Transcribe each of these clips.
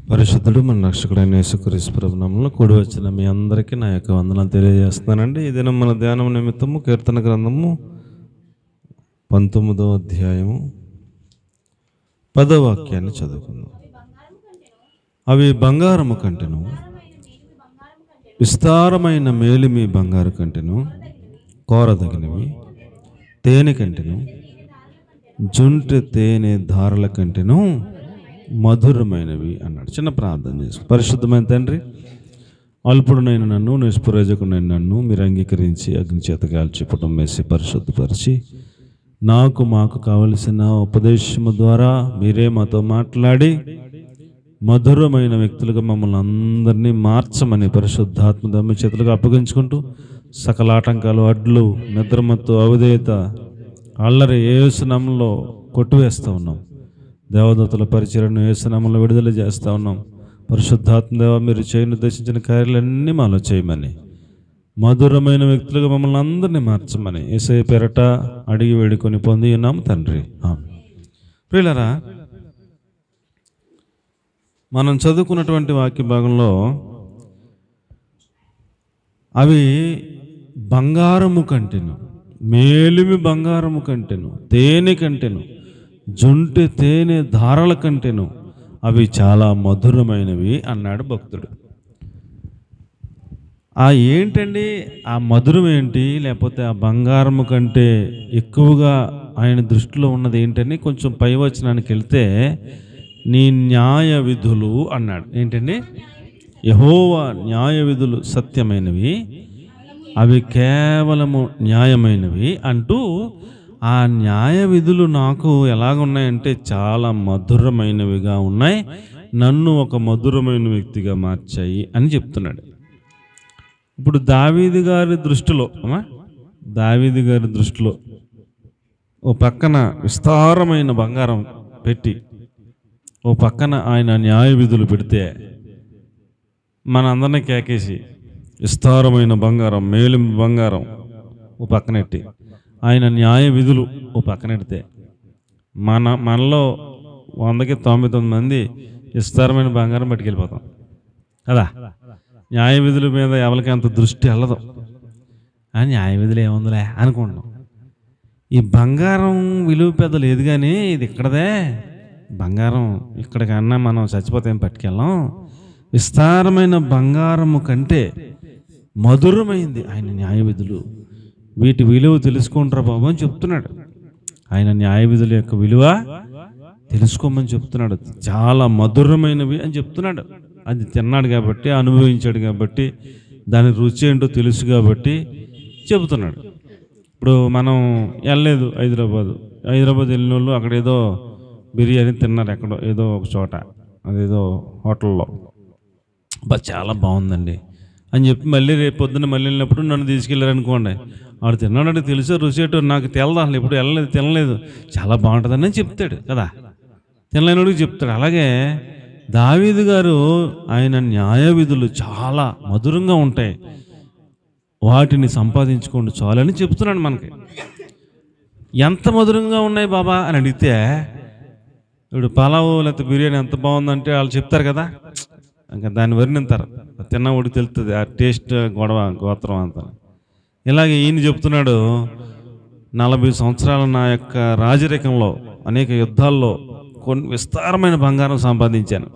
పరిశుద్ధుడు మన రక్షకుడైన యేసుక్రీస్తు ప్రభు నామములో కూడి వచ్చిన మీ అందరికీ నా యొక్క వందనాలు తెలియజేస్తున్నానండి. ఈ దినం మన ధ్యానం నిమిత్తము కీర్తన గ్రంథము 19వ అధ్యాయము 10వ వాక్యాన్ని చదువుకుందాం. అవి బంగారము కంటెను, విస్తారమైన మేలిమి బంగారు కంటెను, కోరదగినవి తేనె కంటెను, జుంటె తేనె ధారల కంటెను మధురమైనవి అన్నాడు. చిన్న ప్రార్థన చేసి, పరిశుద్ధమైన తండ్రి, అల్పుడునైన నన్ను, నిష్ప్రయోజకుడైన నన్ను మీరు అంగీకరించి అగ్ని చేత కాల్చి పుటం వేసి పరిశుద్ధపరిచి మాకు కావలసిన ఉపదేశము ద్వారా మీరే మాతో మాట్లాడి మధురమైన వ్యక్తులుగా మమ్మల్ని అందరినీ మార్చమని పరిశుద్ధాత్మ దమ్మ చేతులుగా అప్పగించుకుంటూ సకల ఆటంకాలు, అడ్లు, నిద్రమత్తు, అవిధేయత, అల్లరి యేసు నామములో కొట్టివేస్తూ ఉన్నాం. దేవదూతల పరిచర్యను యేసు నామములో విడుదల చేస్తూ ఉన్నాం. పరిశుద్ధాత్మ దేవ, మీరు ఉద్దేశించిన కార్యాలన్నీ మాలో చేయమని, మధురమైన వ్యక్తులుగా మమ్మల్ని అందరినీ మార్చమని యేసయ్య పేరట అడిగి వేడుకొని పొంది ఉన్నాం తండ్రి. ప్రియులారా, మనం చదువుకున్నటువంటి వాక్య భాగంలో అవి బంగారము కంటెను, మేలిమి బంగారము కంటెను, తేనె కంటెను, జుంటె తేనె ధారల కంటెను, అవి చాలా మధురమైనవి అన్నాడు భక్తుడు. ఏంటండి ఆ మధురం ఏంటి, లేకపోతే ఆ బంగారము కంటే ఎక్కువగా ఆయన దృష్టిలో ఉన్నది ఏంటని కొంచెం పై వచనానికి వెళ్తే, నీ న్యాయ విధులు అన్నాడు. ఏంటండి? యెహోవా న్యాయ విధులు సత్యమైనవి, అవి కేవలము న్యాయమైనవి అంటూ ఆ న్యాయ విధులు నాకు ఎలాగున్నాయంటే చాలా మధురమైనవిగా ఉన్నాయి, నన్ను ఒక మధురమైన వ్యక్తిగా మార్చాయి అని చెప్తున్నాడు. ఇప్పుడు దావీదు గారి దృష్టిలో ఓ పక్కన విస్తారమైన బంగారం పెట్టి, ఓ పక్కన ఆయన న్యాయ విధులు పెడితే మనందరినీ కేకేసి విస్తారమైన బంగారం, మేలిమి బంగారం ఓ పక్కనెట్టి ఆయన న్యాయ విధులు ఓ పక్కనెడితే మనలో 100కి 99 మంది విస్తారమైన బంగారం పట్టుకెళ్ళిపోతాం కదా. న్యాయ విధుల మీద ఎవరికి అంత దృష్టి వెళ్ళదు. న్యాయ విధులు ఏముందిలే అనుకుంటున్నాం. ఈ బంగారం విలువ పెద్ద లేదు, కానీ ఇది ఇక్కడదే బంగారం, ఇక్కడికన్నా మనం చచ్చిపోతే ఏం పట్టుకెళ్ళాం. విస్తారమైన బంగారము కంటే మధురమైంది ఆయన న్యాయ విధులు, వీటి విలువ తెలుసుకుంటారా బాబు అని చెప్తున్నాడు. ఆయన న్యాయ విధుల యొక్క విలువ తెలుసుకోమని చెప్తున్నాడు. చాలా మధురమైనవి అని చెప్తున్నాడు. అది తిన్నాడు కాబట్టి, అనుభవించాడు కాబట్టి, దాని రుచి ఏంటో తెలుసు కాబట్టి చెబుతున్నాడు. ఇప్పుడు మనం వెళ్ళలేదు హైదరాబాద్ వెళ్ళిన వాళ్ళు అక్కడ ఏదో బిర్యానీ తిన్నారు, ఎక్కడో ఏదో ఒక చోట, అదేదో హోటల్లో, చాలా బాగుందండి అని చెప్పి మళ్ళీ రేపు పొద్దున్న మళ్ళీ వెళ్ళినప్పుడు నన్ను తీసుకెళ్ళారనుకోండి, వాడు తిన్నాడు, తెలుసో రుచి ఏంటో నాకు తెలదు, అసలు ఎప్పుడు తినలేదు, చాలా బాగుంటుందని చెప్తాడు కదా, తినలేనివాడికి చెప్తాడు. అలాగే దావీదు గారు ఆయన న్యాయ విధులు చాలా మధురంగా ఉంటాయి, వాటిని సంపాదించుకోండి చాలని చెప్తున్నాడు మనకి. ఎంత మధురంగా ఉన్నాయి బాబా అని అడిగితే, ఇప్పుడు పలావు లేకపోతే బిర్యానీ ఎంత బాగుందంటే వాళ్ళు చెప్తారు కదా, ఇంకా దాన్ని వర్ణింతారు, తిన్నవాడికి తెలుస్తుంది ఆ టేస్ట్, గోత్రం అంతా. ఇలాగే ఈయన చెప్తున్నాడు, 40 సంవత్సరాల నా యొక్క రాజరికంలో అనేక యుద్ధాల్లో కొన్ని విస్తారమైన బంగారం సంపాదించాను.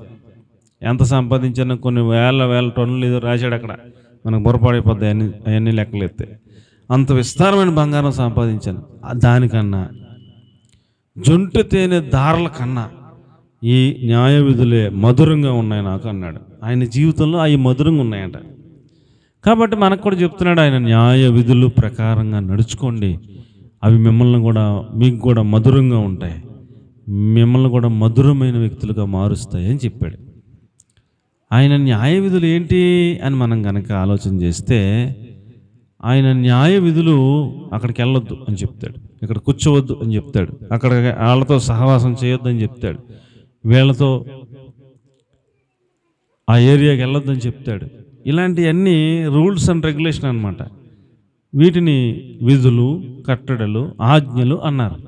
ఎంత సంపాదించాను? కొన్ని వేల టన్నులు ఏదో రాశాడు అక్కడ, మనకు బుర్రపాడైపోద్ది అవన్నీ లెక్కలెత్తే. అంత విస్తారమైన బంగారం సంపాదించాను. దానికన్నా, జుంటె తేనె ధారల కన్నా ఈ న్యాయ విధులే మధురంగా ఉన్నాయి నాకు అన్నాడు. ఆయన జీవితంలో అవి మధురంగా ఉన్నాయంట. కాబట్టి మనకు కూడా చెప్తున్నాడు, ఆయన న్యాయ విధులు ప్రకారంగా నడుచుకోండి, అవి మీకు కూడా మధురంగా ఉంటాయి, మిమ్మల్ని కూడా మధురమైన వ్యక్తులుగా మారుస్తాయి అని చెప్పాడు. ఆయన న్యాయ విధులు ఏంటి అని మనం కనుక ఆలోచన చేస్తే, ఆయన న్యాయ విధులు అక్కడికి వెళ్ళొద్దు అని చెప్తాడు, ఇక్కడ కూర్చోవద్దు అని చెప్తాడు, అక్కడ వాళ్ళతో సహవాసం చేయొద్దు అని చెప్తాడు, వీళ్ళతో ఆ ఏరియాకి వెళ్ళొద్దని చెప్తాడు. ఇలాంటివన్నీ రూల్స్ అండ్ రెగ్యులేషన్ అన్నమాట. వీటిని విధులు, కట్టడలు, ఆజ్ఞలు అన్నారు.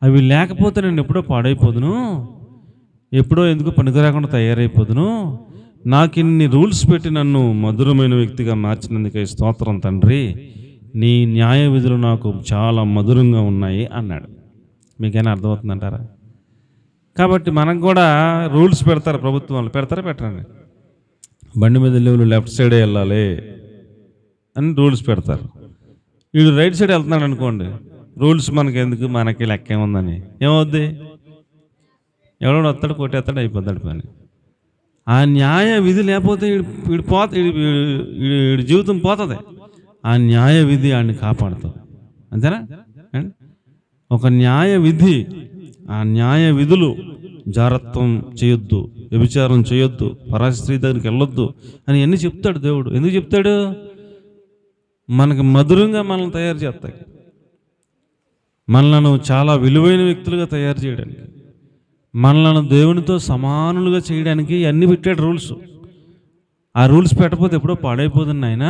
అవి లేకపోతే నేను ఎప్పుడో పాడైపోదును, ఎప్పుడో ఎందుకు పనికిరాకుండా తయారైపోదును. నాకు ఇన్ని రూల్స్ పెట్టి నన్ను మధురమైన వ్యక్తిగా మార్చినందుకే స్తోత్రం తండ్రి. నీ న్యాయ విధులు నాకు చాలా మధురంగా ఉన్నాయి అన్నాడు. మీకైనా అర్థమవుతుందంటారా? కాబట్టి మనకు కూడా రూల్స్ పెడతారు ప్రభుత్వం వాళ్ళు. పెడతారా పెట్టరండి? బండి మీద వెళ్ళి లెఫ్ట్ సైడే వెళ్ళాలి అని రూల్స్ పెడతారు. వీడు రైట్ సైడ్ వెళ్తున్నాడు అనుకోండి, రూల్స్ మనకి ఎందుకు, మనకి లెక్క ఏముందని ఏమవుద్ది? ఎవడో వస్తాడు, కొట్టేస్తాడు, అయిపోతాడు పని. ఆ న్యాయ విధి లేకపోతే వీడి జీవితం పోతుంది. ఆ న్యాయ విధి ఆడిని కాపాడుతుంది. అంతేనా? ఒక న్యాయ విధి, ఆ న్యాయ విధులు, జారత్వం చేయొద్దు, వ్యభిచారం చేయొద్దు, పరాయి స్త్రీ దగ్గరికి వెళ్ళొద్దు అని ఎన్ని చెప్తాడు దేవుడు. ఎందుకు చెప్తాడు? మనకు మధురంగా మనల్ని తయారు చేస్తాయి, మనలను చాలా విలువైన వ్యక్తులుగా తయారు చేయడానికి, మనలను దేవునితో సమానులుగా చేయడానికి అన్ని పెట్టాడు రూల్స్. ఆ రూల్స్ పెట్టకపోతే ఎప్పుడో పాడైపోతుంది. ఆయన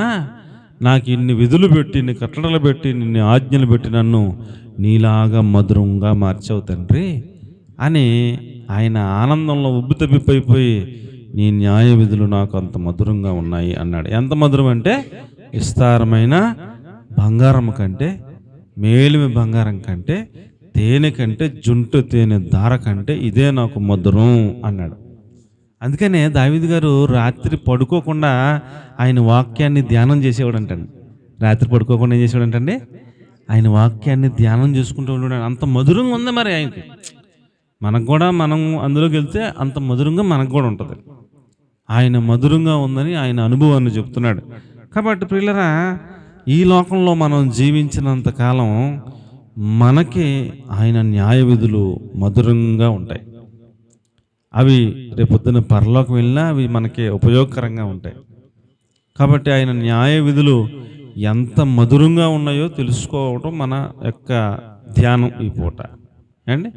నాకు ఇన్ని విధులు పెట్టి, ఇన్ని కట్టడలు పెట్టి, ఇన్ని ఆజ్ఞలు పెట్టి నన్ను నీలాగా మధురంగా మార్చావు తండ్రి అని ఆయన ఆనందంలో ఉబ్బితబ్బిపోయి నీ న్యాయ విధులు నాకు అంత మధురంగా ఉన్నాయి అన్నాడు. ఎంత మధురం అంటే విస్తారమైన బంగారం కంటే, మేలిమి బంగారం కంటే, తేనె కంటే, జుంటు తేనె దార కంటే ఇదే నాకు మధురం అన్నాడు. అందుకనే దావీదు గారు రాత్రి పడుకోకుండా ఆయన వాక్యాన్ని ధ్యానం చేసేవాడంటండి. రాత్రి పడుకోకుండా ఏం చేసేవాడంటండి? ఆయన వాక్యాన్ని ధ్యానం చేసుకుంటూ ఉంటాడు. అంత మధురంగా ఉంది మరి ఆయనకి. మనకు కూడా, మనం అందులోకి వెళ్తే అంత మధురంగా మనకు కూడా ఉంటుంది. ఆయన మధురంగా ఉందని ఆయన అనుభవాన్ని చెప్తున్నాడు. కాబట్టి ప్రియులరా, ఈ లోకంలో మనం జీవించినంత కాలం మనకి ఆయన న్యాయ విధులు మధురంగా ఉంటాయి. అవి రేపొద్దున పరలోకం వెళ్ళినా అవి మనకి ఉపయోగకరంగా ఉంటాయి. కాబట్టి ఆయన న్యాయ విధులు ఎంత మధురంగా ఉన్నాయో తెలుసుకోవడం మన యొక్క ధ్యానం ఈ పూట అండి.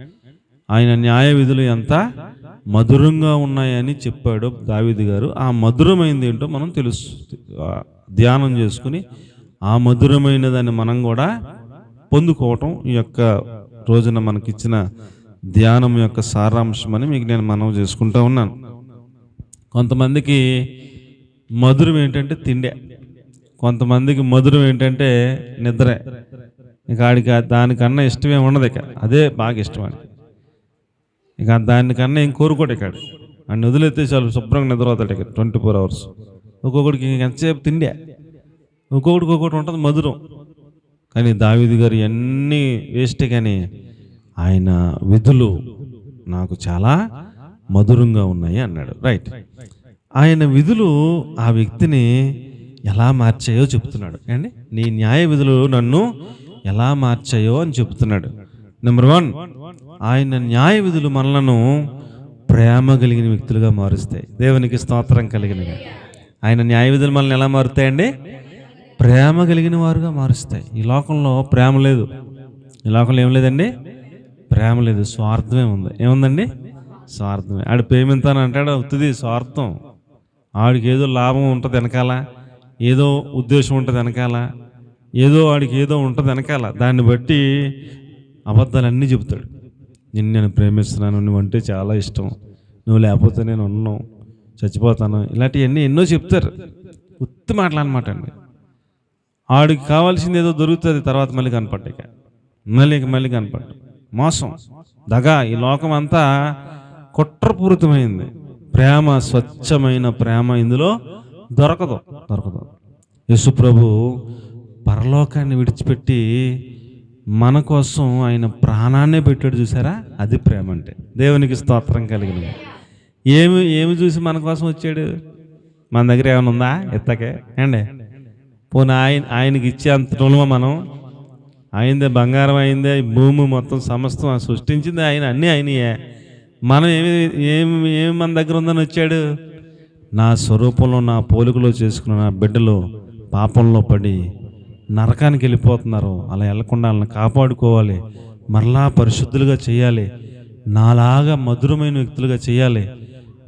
ఆయన న్యాయ విధులు ఎంత మధురంగా ఉన్నాయని చెప్పాడు దావీదు గారు. ఆ మధురమైనది ఏంటో మనం ధ్యానం చేసుకుని ఆ మధురమైన దాన్ని మనం కూడా పొందుకోవటం ఈ యొక్క రోజున మనకిచ్చిన ధ్యానం యొక్క సారాంశం అని మీకు నేను మనవి చేసుకుంటూ ఉన్నాను. కొంతమందికి మధురం ఏంటంటే తిండే, కొంతమందికి మధురం ఏంటంటే నిద్రే. ఇక ఆడికి దానికన్నా ఇష్టమే ఉండదు, ఇక అదే బాగా ఇష్టం అని. ఇక దానికన్నా ఏం కోరుకోడు. ఇక అన్ని వదిలేస్తే చాలు శుభ్రంగా నిద్రపోతాడు ఇక 24 hours. ఒక్కొక్కడికి ఎంతసేపు తిండే, ఒక్కొక్కటి ఉంటుంది మధురం. కానీ దావీదు గారు అన్నీ వేస్టే, కానీ ఆయన విధులు నాకు చాలా మధురంగా ఉన్నాయి అన్నాడు. రైట్. ఆయన విధులు ఆ వ్యక్తిని ఎలా మార్చాయో చెప్తున్నాడు అండి. నీ న్యాయ విధులు నన్ను ఎలా మార్చాయో అని చెప్తున్నాడు. నెంబర్ 1, ఆయన న్యాయ విధులు మనలను ప్రేమ కలిగిన వ్యక్తులుగా మారుస్తాయి. దేవునికి స్తోత్రం కలిగినవి. ఆయన న్యాయ విధులు మనల్ని ఎలా మారుతాయండి? ప్రేమ కలిగిన వారుగా మారుస్తాయి. ఈ లోకంలో ప్రేమ లేదు. ఈ లోకంలో ఏం లేదండి? ప్రేమ లేదు, స్వార్థమే ఉంది. ఏముందండి? స్వార్థమే. ఆడు ప్రేమింతాను అంటాడు, అవుతుంది స్వార్థం. ఆడికి ఏదో లాభం ఉంటుంది వెనకాల, ఏదో ఉద్దేశం ఉంటుంది వెనకాల, ఆడికి ఏదో ఉంటుంది వెనకాల. దాన్ని బట్టి అబద్ధాలన్నీ చెబుతాడు. నేను ప్రేమిస్తున్నాను, నువ్వంటే చాలా ఇష్టం, నువ్వు లేకపోతే నేను ఉన్నాను, చచ్చిపోతాను, ఇలాంటివన్నీ ఎన్నో చెప్తారు. ఉత్తి మాటలన్నమాట అండి. ఆడికి కావాల్సింది ఏదో దొరుకుతుంది, తర్వాత మళ్ళీ కనపడ్డాక మళ్ళీ కనపడ్డా. మోసం, దగా. ఈ లోకం అంతా కుట్రపూరితమైంది. ప్రేమ, స్వచ్ఛమైన ప్రేమ ఇందులో దొరకదు. యేసు ప్రభు పరలోకాన్ని విడిచిపెట్టి మన కోసం ఆయన ప్రాణాన్నే పెట్టాడు. చూసారా? అది ప్రేమ అంటే. దేవునికి స్తోత్రం కలిగినది. ఏమి చూసి మన కోసం వచ్చాడు? మన దగ్గర ఏమైనా ఉందా ఎత్తకే అండి? పోనీ ఆయనకి ఇచ్చే అంత మనం, ఆయనదే బంగారం, అయిందే భూమి మొత్తం సమస్తం సృష్టించింది ఆయన, అన్నీ ఆయనయే. మనం ఏమి మన దగ్గర ఉందని వచ్చాడు? నా స్వరూపంలో, నా పోలికలో చేసుకున్న నా బిడ్డలు పాపంలో పడి నరకానికి వెళ్ళిపోతున్నారు. అలా వెళ్లకుండా వాళ్ళని కాపాడుకోవాలి, మరలా పరిశుద్ధులుగా చేయాలి, నాలాగా మధురమైన వ్యక్తులుగా చేయాలి.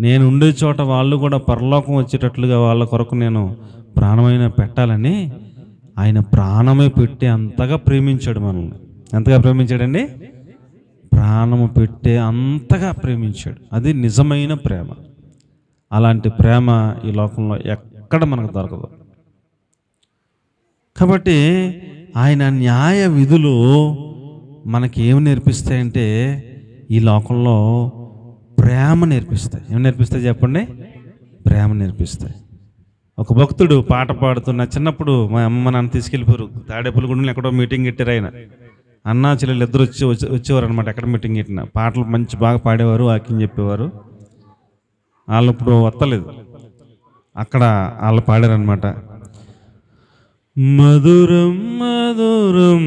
నేను ఉండే చోట వాళ్ళు కూడా పరలోకం వచ్చేటట్లుగా వాళ్ళ కొరకు నేను ప్రాణమైన పెట్టాలని ఆయన ప్రాణమే పెట్టి అంతగా ప్రేమించాడు మనల్ని. ఎంతగా ప్రేమించాడండి? ప్రాణము పెట్టే అంతగా ప్రేమించాడు. అది నిజమైన ప్రేమ. అలాంటి ప్రేమ ఈ లోకంలో ఎక్కడ మనకు దొరకదు. కాబట్టి ఆయన న్యాయ విధులు మనకి ఏమి నేర్పిస్తాయంటే ఈ లోకంలో ప్రేమ నేర్పిస్తాయి. ఏమి నేర్పిస్తాయి చెప్పండి? ప్రేమ నేర్పిస్తాయి. ఒక భక్తుడు పాట పాడుతున్న, చిన్నప్పుడు మా అమ్మ నాన్న తీసుకెళ్ళిపోయారు తాడేపల్లిగూడెంలో ఎక్కడో మీటింగ్ పెట్టారు. ఆయన అన్నా చెల్లెలు ఇద్దరు వచ్చేవారు అనమాట. ఎక్కడ మీటింగ్ పెట్టిన పాటలు మంచి బాగా పాడేవారు, వాక్యం చెప్పేవారు. వాళ్ళు ఇప్పుడు వస్తలేదు, అక్కడ వాళ్ళు పాడారనమాట. మధురం మధురం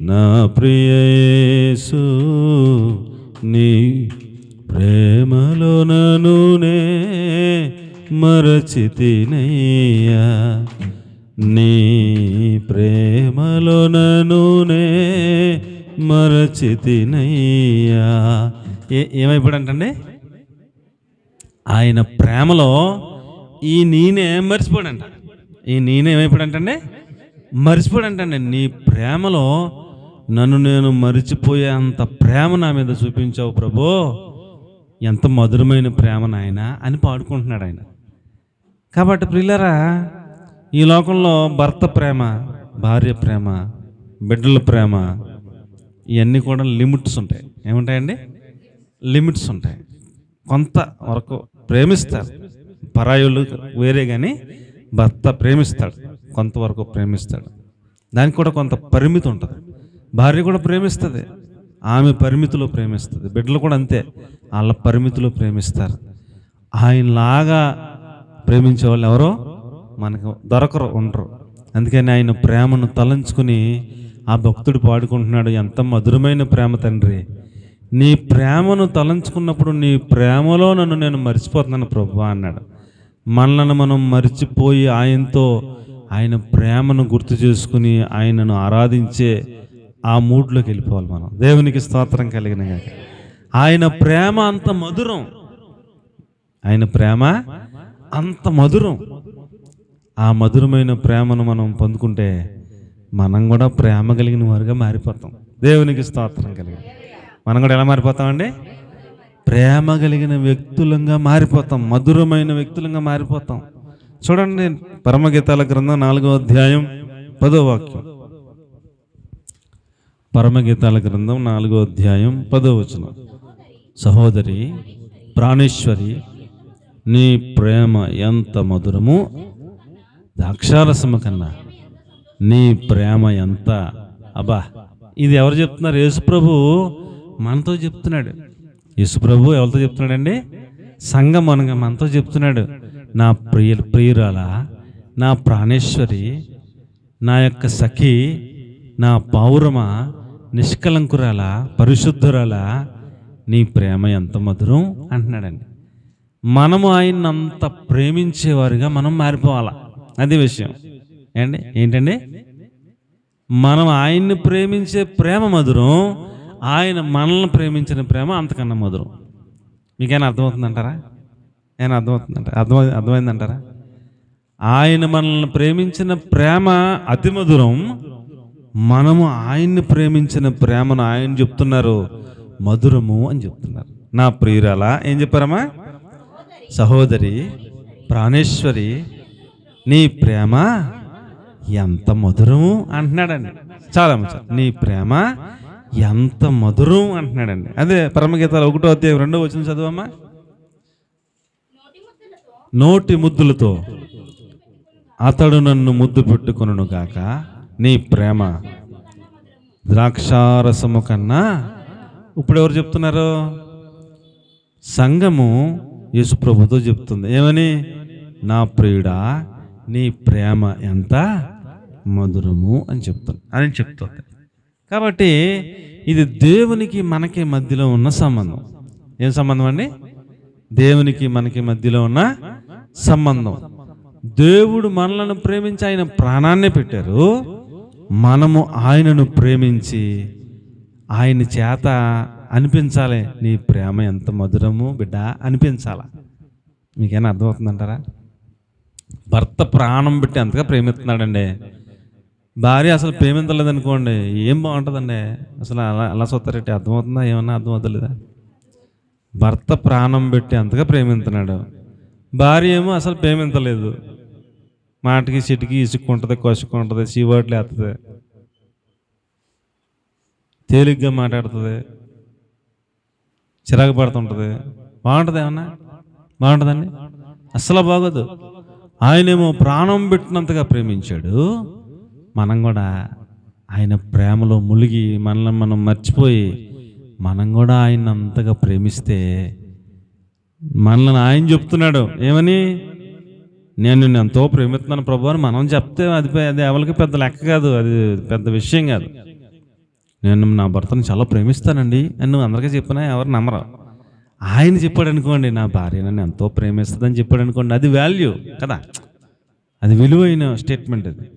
నా ప్రియ యేసు, నీ ప్రేమలో నన్నునే మరచితినయ్యా, నీ ప్రేమలో నన్నునే మరచితినయ్యా. ఏమైపోయాడంటండి? ఆయన ప్రేమలో ఈ నేనే మర్చిపోయాడంట. ఈ నేనే ఏమైపోయాడంటండి? మర్చిపోయాడంటండి. నీ ప్రేమలో నన్ను నేను మరిచిపోయే అంత ప్రేమ నా మీద చూపించావు ప్రభు, ఎంత మధురమైన ప్రేమ నాయన అని పాడుకుంటున్నాడు ఆయన. కాబట్టి ప్రియులారా, ఈ లోకంలో భర్త ప్రేమ, భార్య ప్రేమ, బిడ్డల ప్రేమ, ఇవన్నీ కూడా లిమిట్స్ ఉంటాయి. ఏముంటాయండి? లిమిట్స్ ఉంటాయి. కొంత వరకు ప్రేమిస్తారు, పరాయులు వేరే, కానీ భర్త ప్రేమిస్తాడు, కొంతవరకు ప్రేమిస్తాడు. దానికి కూడా కొంత పరిమితి ఉంటుంది. భార్య కూడా ప్రేమిస్తుంది, ఆమె పరిమితిలో ప్రేమిస్తుంది. బిడ్డలు కూడా అంతే, వాళ్ళ పరిమితిలో ప్రేమిస్తారు. ఆయనలాగా ప్రేమించే వాళ్ళు ఎవరో మనకు దొరకరు, ఉండరు. అందుకని ఆయన ప్రేమను తలంచుకుని ఆ భక్తుడు పాడుకుంటున్నాడు, ఎంత మధురమైన ప్రేమ తండ్రి, నీ ప్రేమను తలంచుకున్నప్పుడు నీ ప్రేమలో నన్ను నేను మర్చిపోతున్నాను ప్రభువా అన్నాడు. మనల్ని మనం మర్చిపోయి ఆయనతో, ఆయన ప్రేమను గుర్తు చేసుకుని ఆయనను ఆరాధించే ఆ మూడ్లోకి వెళ్ళిపోవాలి మనం. దేవునికి స్తోత్రం కలిగిన గాక. ఆయన ప్రేమ అంత మధురం, ఆయన ప్రేమ అంత మధురం. ఆ మధురమైన ప్రేమను మనం పొందుకుంటే మనం కూడా ప్రేమ కలిగిన వారుగా మారిపోతాం. దేవునికి స్తోత్రం కలిగిన. మనం కూడా ఎలా మారిపోతామండి? ప్రేమ కలిగిన వ్యక్తులంగా మారిపోతాం, మధురమైన వ్యక్తులంగా మారిపోతాం. చూడండి, పరమగీతాల గ్రంథం 4వ అధ్యాయం 10వ వాక్యం. పరమగీతాల గ్రంథం 4వ అధ్యాయం 10వ వచనం. సహోదరి ప్రాణేశ్వరి, నీ ప్రేమ ఎంత మధురము, ద్రాక్షారసము కన్నా నీ ప్రేమ ఎంత. అబ్బా, ఇది ఎవరు చెప్తున్నారు? యేసుప్రభు మనతో చెప్తున్నాడు. యేసుప్రభు ఎవరితో చెప్తున్నాడండి? సంఘం అనగా మనతో చెప్తున్నాడు. నా ప్రియురాలా, నా ప్రాణేశ్వరి, నా యొక్క సఖి, నా పౌరమ, నిష్కలంకురాలా, పరిశుద్ధురాలా, నీ ప్రేమ ఎంత మధురం అంటున్నాడండి. మనము ఆయన్ని అంత ప్రేమించేవారుగా మనం మారిపోవాలా. అది విషయం ఏంటండి? మనం ఆయన్ని ప్రేమించే ప్రేమ మధురం, ఆయన మనల్ని ప్రేమించిన ప్రేమ అంతకన్నా మధురం. మీకైనా అర్థమవుతుందంటారా? అర్థమైందంటారా? ఆయన మనల్ని ప్రేమించిన ప్రేమ అతి మధురం, మనము ఆయన్ని ప్రేమించిన ప్రేమను ఆయన చెప్తున్నారు మధురము అని చెప్తున్నారు. నా ప్రియురాలా ఏం చెప్పారమ్మా? సహోదరి ప్రాణేశ్వరి, నీ ప్రేమ ఎంత మధురము అంటున్నాడండి. చాలా మంచి, నీ ప్రేమ ఎంత మధురం అంటున్నాడండి. అదే పరమగీతాలు 1వ అధ్యాయం 2వ వచనం చదువమ్మా. నోటి ముద్దులతో అతడు నన్ను ముద్దు పెట్టుకొనును గాక, నీ ప్రేమ ద్రాక్షారసము కన్నా. ఇప్పుడు ఎవరు చెప్తున్నారు? సంఘము యేసుప్రభుతో చెప్తుంది. ఏమని? నా ప్రియుడా, నీ ప్రేమ ఎంత మధురము అని చెప్తుంది. కాబట్టి ఇది దేవునికి మనకి మధ్యలో ఉన్న సంబంధం. ఏం సంబంధం అండి? దేవునికి మనకి మధ్యలో ఉన్న సంబంధం. దేవుడు మనలను ప్రేమించి ఆయన ప్రాణాన్ని పెట్టారు. మనము ఆయనను ప్రేమించి ఆయన చేత అనిపించాలి, నీ ప్రేమ ఎంత మధురము బిడ్డ అనిపించాల. మీకేనా అర్థమవుతుందంటారా? భర్త ప్రాణం పెట్టి అంతగా ప్రేమిస్తున్నాడండి. భార్య అసలు ప్రేమించలేదు అనుకోండి, ఏం బాగుంటుందండి అసలు. అలా అలా చూస్తారంటే అర్థమవుతుందా? ఏమన్నా అర్థమవుతలేదా? భర్త ప్రాణం పెట్టి అంతగా ప్రేమిస్తున్నాడు, భార్య ఏమో అసలు ప్రేమించలేదు. మాటకి చిటికి ఇసుక్కుంటుంది, కొసుక్కుంటుంది, చీవాట్లు వేస్తుంది, తేలిగ్గా మాట్లాడుతుంది, చిరాకు పడుతుంటుంది. బాగుంటుంది ఏమన్నా? బాగుంటుందండి? అస్సలు బాగోదు. ఆయనేమో ప్రాణం పెట్టినంతగా ప్రేమించాడు. మనం కూడా ఆయన ప్రేమలో మునిగి మనల్ని మనం మర్చిపోయి మనం కూడా ఆయన అంతగా ప్రేమిస్తే మనల్ని ఆయన చెప్తున్నాడు ఏమని, నేను నిన్ను ఎంతో ప్రేమిస్తున్నాను ప్రభు అని మనం చెప్తే అది ఎవరికి పెద్ద లెక్క కాదు, అది పెద్ద విషయం కాదు. నేను నా భర్తను చాలా ప్రేమిస్తానండి అని నువ్వు అందరికీ చెప్పినా ఎవరు నమ్మరు. ఆయన చెప్పాడు అనుకోండి, నా భార్య నన్ను ఎంతో ప్రేమిస్తుందని చెప్పాడు అనుకోండి, అది వాల్యూ కదా, అది విలువైన స్టేట్మెంట్. అది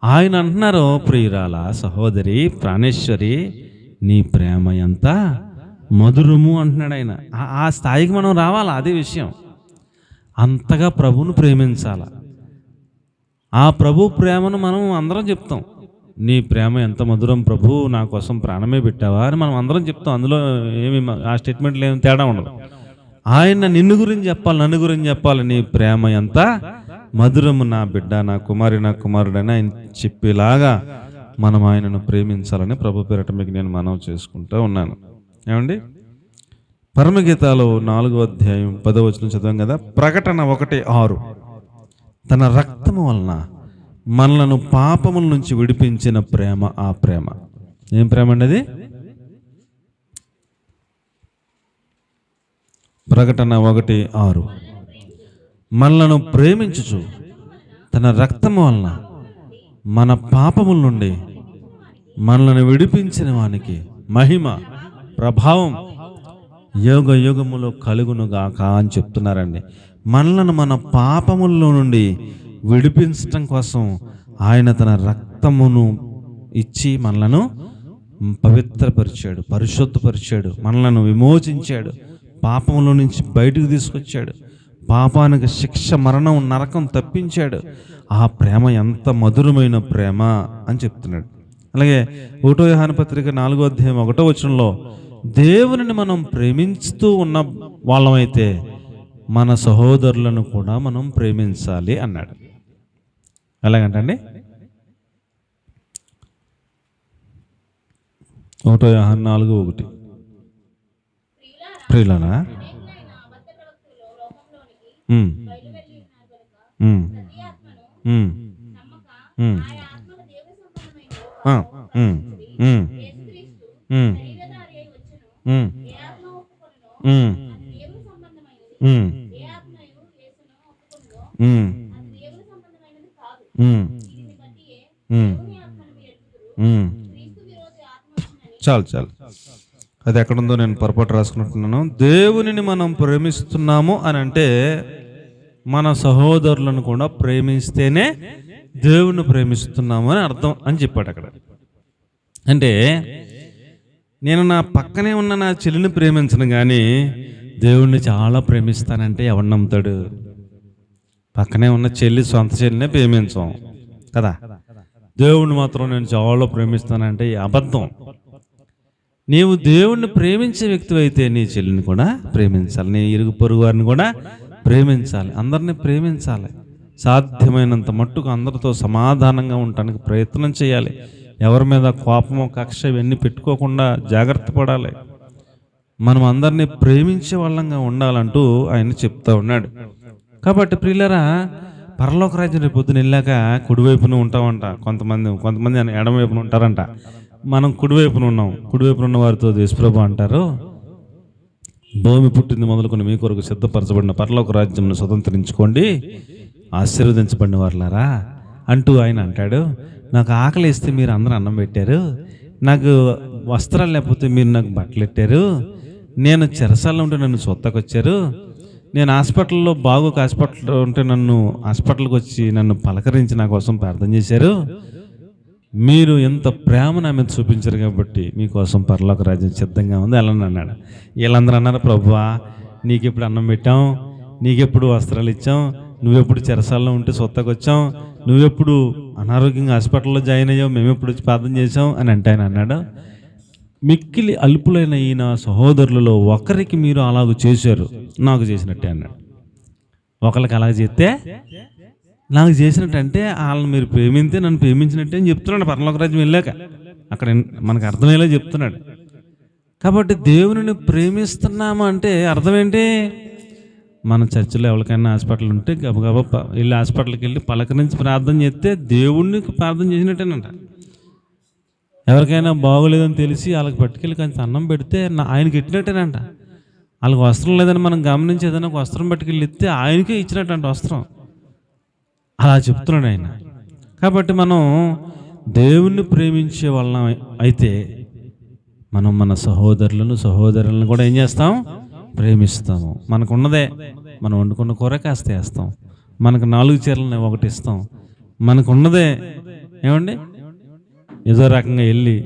ఆయన అంటున్నారు, ప్రియురాల సహోదరి ప్రాణేశ్వరి నీ ప్రేమ ఎంత మధురము అంటున్నాడు ఆయన. ఆ స్థాయికి మనం రావాలా, అదే విషయం. అంతగా ప్రభువును ప్రేమించాల. ఆ ప్రభు ప్రేమను మనం అందరం చెప్తాం. నీ ప్రేమ ఎంత మధురం ప్రభు, నా కోసం ప్రాణమే పెట్టావా అని మనం అందరం చెప్తాం. అందులో ఏమి ఆ స్టేట్మెంట్లో ఏమి తేడా ఉండదు. ఆయన నిన్ను గురించి చెప్పాలి, నన్ను గురించి చెప్పాలి. నీ ప్రేమ ఎంత మధురము నా బిడ్డ, నా కుమారి, నా కుమారుడు అని ఆయన చెప్పేలాగా మనం ఆయనను ప్రేమించాలని ప్రభు పేరట మీకు నేను మనవి చేసుకుంటూ ఉన్నాను. ఏమండి, పరమగీతాలు 4వ అధ్యాయం 10వ వచనం చదివాం కదా. ప్రకటన 1:6 తన రక్తము వలన మనలను పాపముల నుంచి విడిపించిన ప్రేమ ఆ ప్రేమ. ఏం ప్రేమ అండి అది? ప్రకటన 1:6 మనలను ప్రేమించుచు తన రక్తము వలన మన పాపముల నుండి మనలను విడిపించిన వానికి మహిమ ప్రభావం యోగ యుగములో కలుగునుగాక అని చెప్తున్నారండి. మనలను మన పాపముల్లో నుండి విడిపించటం కోసం ఆయన తన రక్తమును ఇచ్చి మనలను పవిత్రపరిచాడు, పరిశుద్ధపరిచాడు, మనలను విమోచించాడు, పాపములో నుంచి బయటకు తీసుకొచ్చాడు, పాపానికి శిక్ష, మరణం, నరకం తప్పించాడు. ఆ ప్రేమ ఎంత మధురమైన ప్రేమ అని చెప్తున్నాడు. అలాగే 1 యోహాను పత్రిక 4వ అధ్యాయం 1వ వచనంలో దేవునిని మనం ప్రేమిస్తూ ఉన్న వాళ్ళమైతే మన సహోదరులను కూడా మనం ప్రేమించాలి అన్నాడు. ఎలాగంటండి? 1 యోహాను 4:1 ప్రియులారా చాలు చాలు, అది ఎక్కడుందో నేను పొరపాటు రాసుకుంటున్నాను. దేవునిని మనం ప్రేమిస్తున్నాము అని అంటే మన సహోదరులను కూడా ప్రేమిస్తేనే దేవుని ప్రేమిస్తున్నాము అని అర్థం అని చెప్పాడు అక్కడ. అంటే నేను నా పక్కనే ఉన్న నా చెల్లిని ప్రేమించను కానీ దేవుణ్ణి చాలా ప్రేమిస్తానంటే ఎవడు నమ్ముతాడు? పక్కనే ఉన్న చెల్లి, సొంత చెల్లినే ప్రేమించాం కదా, దేవుణ్ణి మాత్రం నేను చాలా ప్రేమిస్తానంటే అబద్ధం. నీవు దేవుణ్ణి ప్రేమించే వ్యక్తి అయితే నీ చెల్లిని కూడా ప్రేమించాలి, నీ ఇరుగు పొరుగు వారిని కూడా ప్రేమించాలి, అందరినీ ప్రేమించాలి. సాధ్యమైనంత మట్టుకు అందరితో సమాధానంగా ఉండటానికి ప్రయత్నం చేయాలి. ఎవరి మీద కోపము, కక్ష ఇవన్నీ పెట్టుకోకుండా జాగ్రత్త పడాలి. మనం అందరినీ ప్రేమించే వాళ్ళంగా ఉండాలంటూ ఆయన చెప్తా ఉన్నాడు. కాబట్టి ప్రియులారా, పరలోక రాజ్యం రేపు పొద్దున వెళ్ళాక కుడివైపున ఉంటామంట. కొంతమంది ఎడమవైపున ఉంటారంట. మనం కుడివైపున ఉన్నాం. కుడివైపున ఉన్న వారితో యేసుప్రభు అంటారు, భూమి పుట్టింది మొదలుకొని మీ కొరకు సిద్ధపరచబడిన పరలోక రాజ్యంను స్వతంత్రించుకోండి, ఆశీర్వదించబడిన వారులారా అంటూ ఆయన అంటాడు. నాకు ఆకలి వేస్తే మీరు అందరూ అన్నం పెట్టారు, నాకు వస్త్రాలు లేకపోతే మీరు నాకు బట్టలు పెట్టారు, నేను చెరసాల్లో ఉంటే నన్ను సొత్తకొచ్చారు, నేను హాస్పిటల్లో హాస్పిటల్లో ఉంటే నన్ను హాస్పిటల్కి వచ్చి నన్ను పలకరించి నా కోసం ప్రార్థన చేశారు. మీరు ఎంత ప్రేమ నా మీద చూపించారు కాబట్టి మీకోసం పరలోక రాజ్యం సిద్ధంగా ఉంది అలా అన్నాడు. వీళ్ళందరూ అన్నారు, ప్రభువా నీకెప్పుడు అన్నం పెట్టాం, నీకెప్పుడు వస్త్రాలు ఇచ్చాం, నువ్వెప్పుడు చెరసాల్లో ఉంటే సొత్తకొచ్చాం, నువ్వెప్పుడు అనారోగ్యంగా హాస్పిటల్లో జాయిన్ అయ్యావు, మేము ఎప్పుడు వచ్చి ప్రార్థన చేసాం అని అంటే ఆయన అన్నాడు, మిక్కిలి అల్పులైన ఈ నా సహోదరులలో ఒకరికి మీరు అలాగ చేశారు, నాకు చేసినట్టే అన్నాడు. ఒకరికి అలాగ చేస్తే నాకు చేసినట్టు అంటే వాళ్ళని మీరు ప్రేమింతే నన్ను ప్రేమించినట్టే అని చెప్తున్నాడు. పరలోక రాజ్యం వెళ్ళాక అక్కడ మనకు అర్థమయ్యేలా చెప్తున్నాడు. కాబట్టి దేవునిని ప్రేమిస్తున్నాము అంటే అర్థం ఏంటి? మన చర్చిలో ఎవరికైనా హాస్పిటల్ ఉంటే గబగబా వెళ్ళి హాస్పిటల్కి వెళ్ళి పలకరించి ప్రార్థన చేస్తే దేవుణ్ణి ప్రార్థన చేసినట్టేనంట. ఎవరికైనా బాగోలేదని తెలిసి వాళ్ళకి పట్టుకెళ్ళి కొంచెం అన్నం పెడితే ఆయనకి ఇచ్చినట్టేనంట. వాళ్ళకి వస్త్రం లేదని మనం గమనించి ఏదైనా ఒక వస్త్రం పట్టుకెళ్ళి ఇస్తే ఆయనకే ఇచ్చినట్టంట వస్త్రం. అలా చెప్తున్నాడు ఆయన. కాబట్టి మనం దేవుణ్ణి ప్రేమించే వాళ్ళం అయితే మనం మన సహోదరులను కూడా ఏం చేస్తాం? ప్రేమిస్తాము. మనకున్నదే మనం వండుకున్న కూర కాస్త వేస్తాం, మనకు 4 చీరలను ఒకటి ఇస్తాం, మనకున్నదే ఏమండి ఏదో రకంగా వెళ్ళి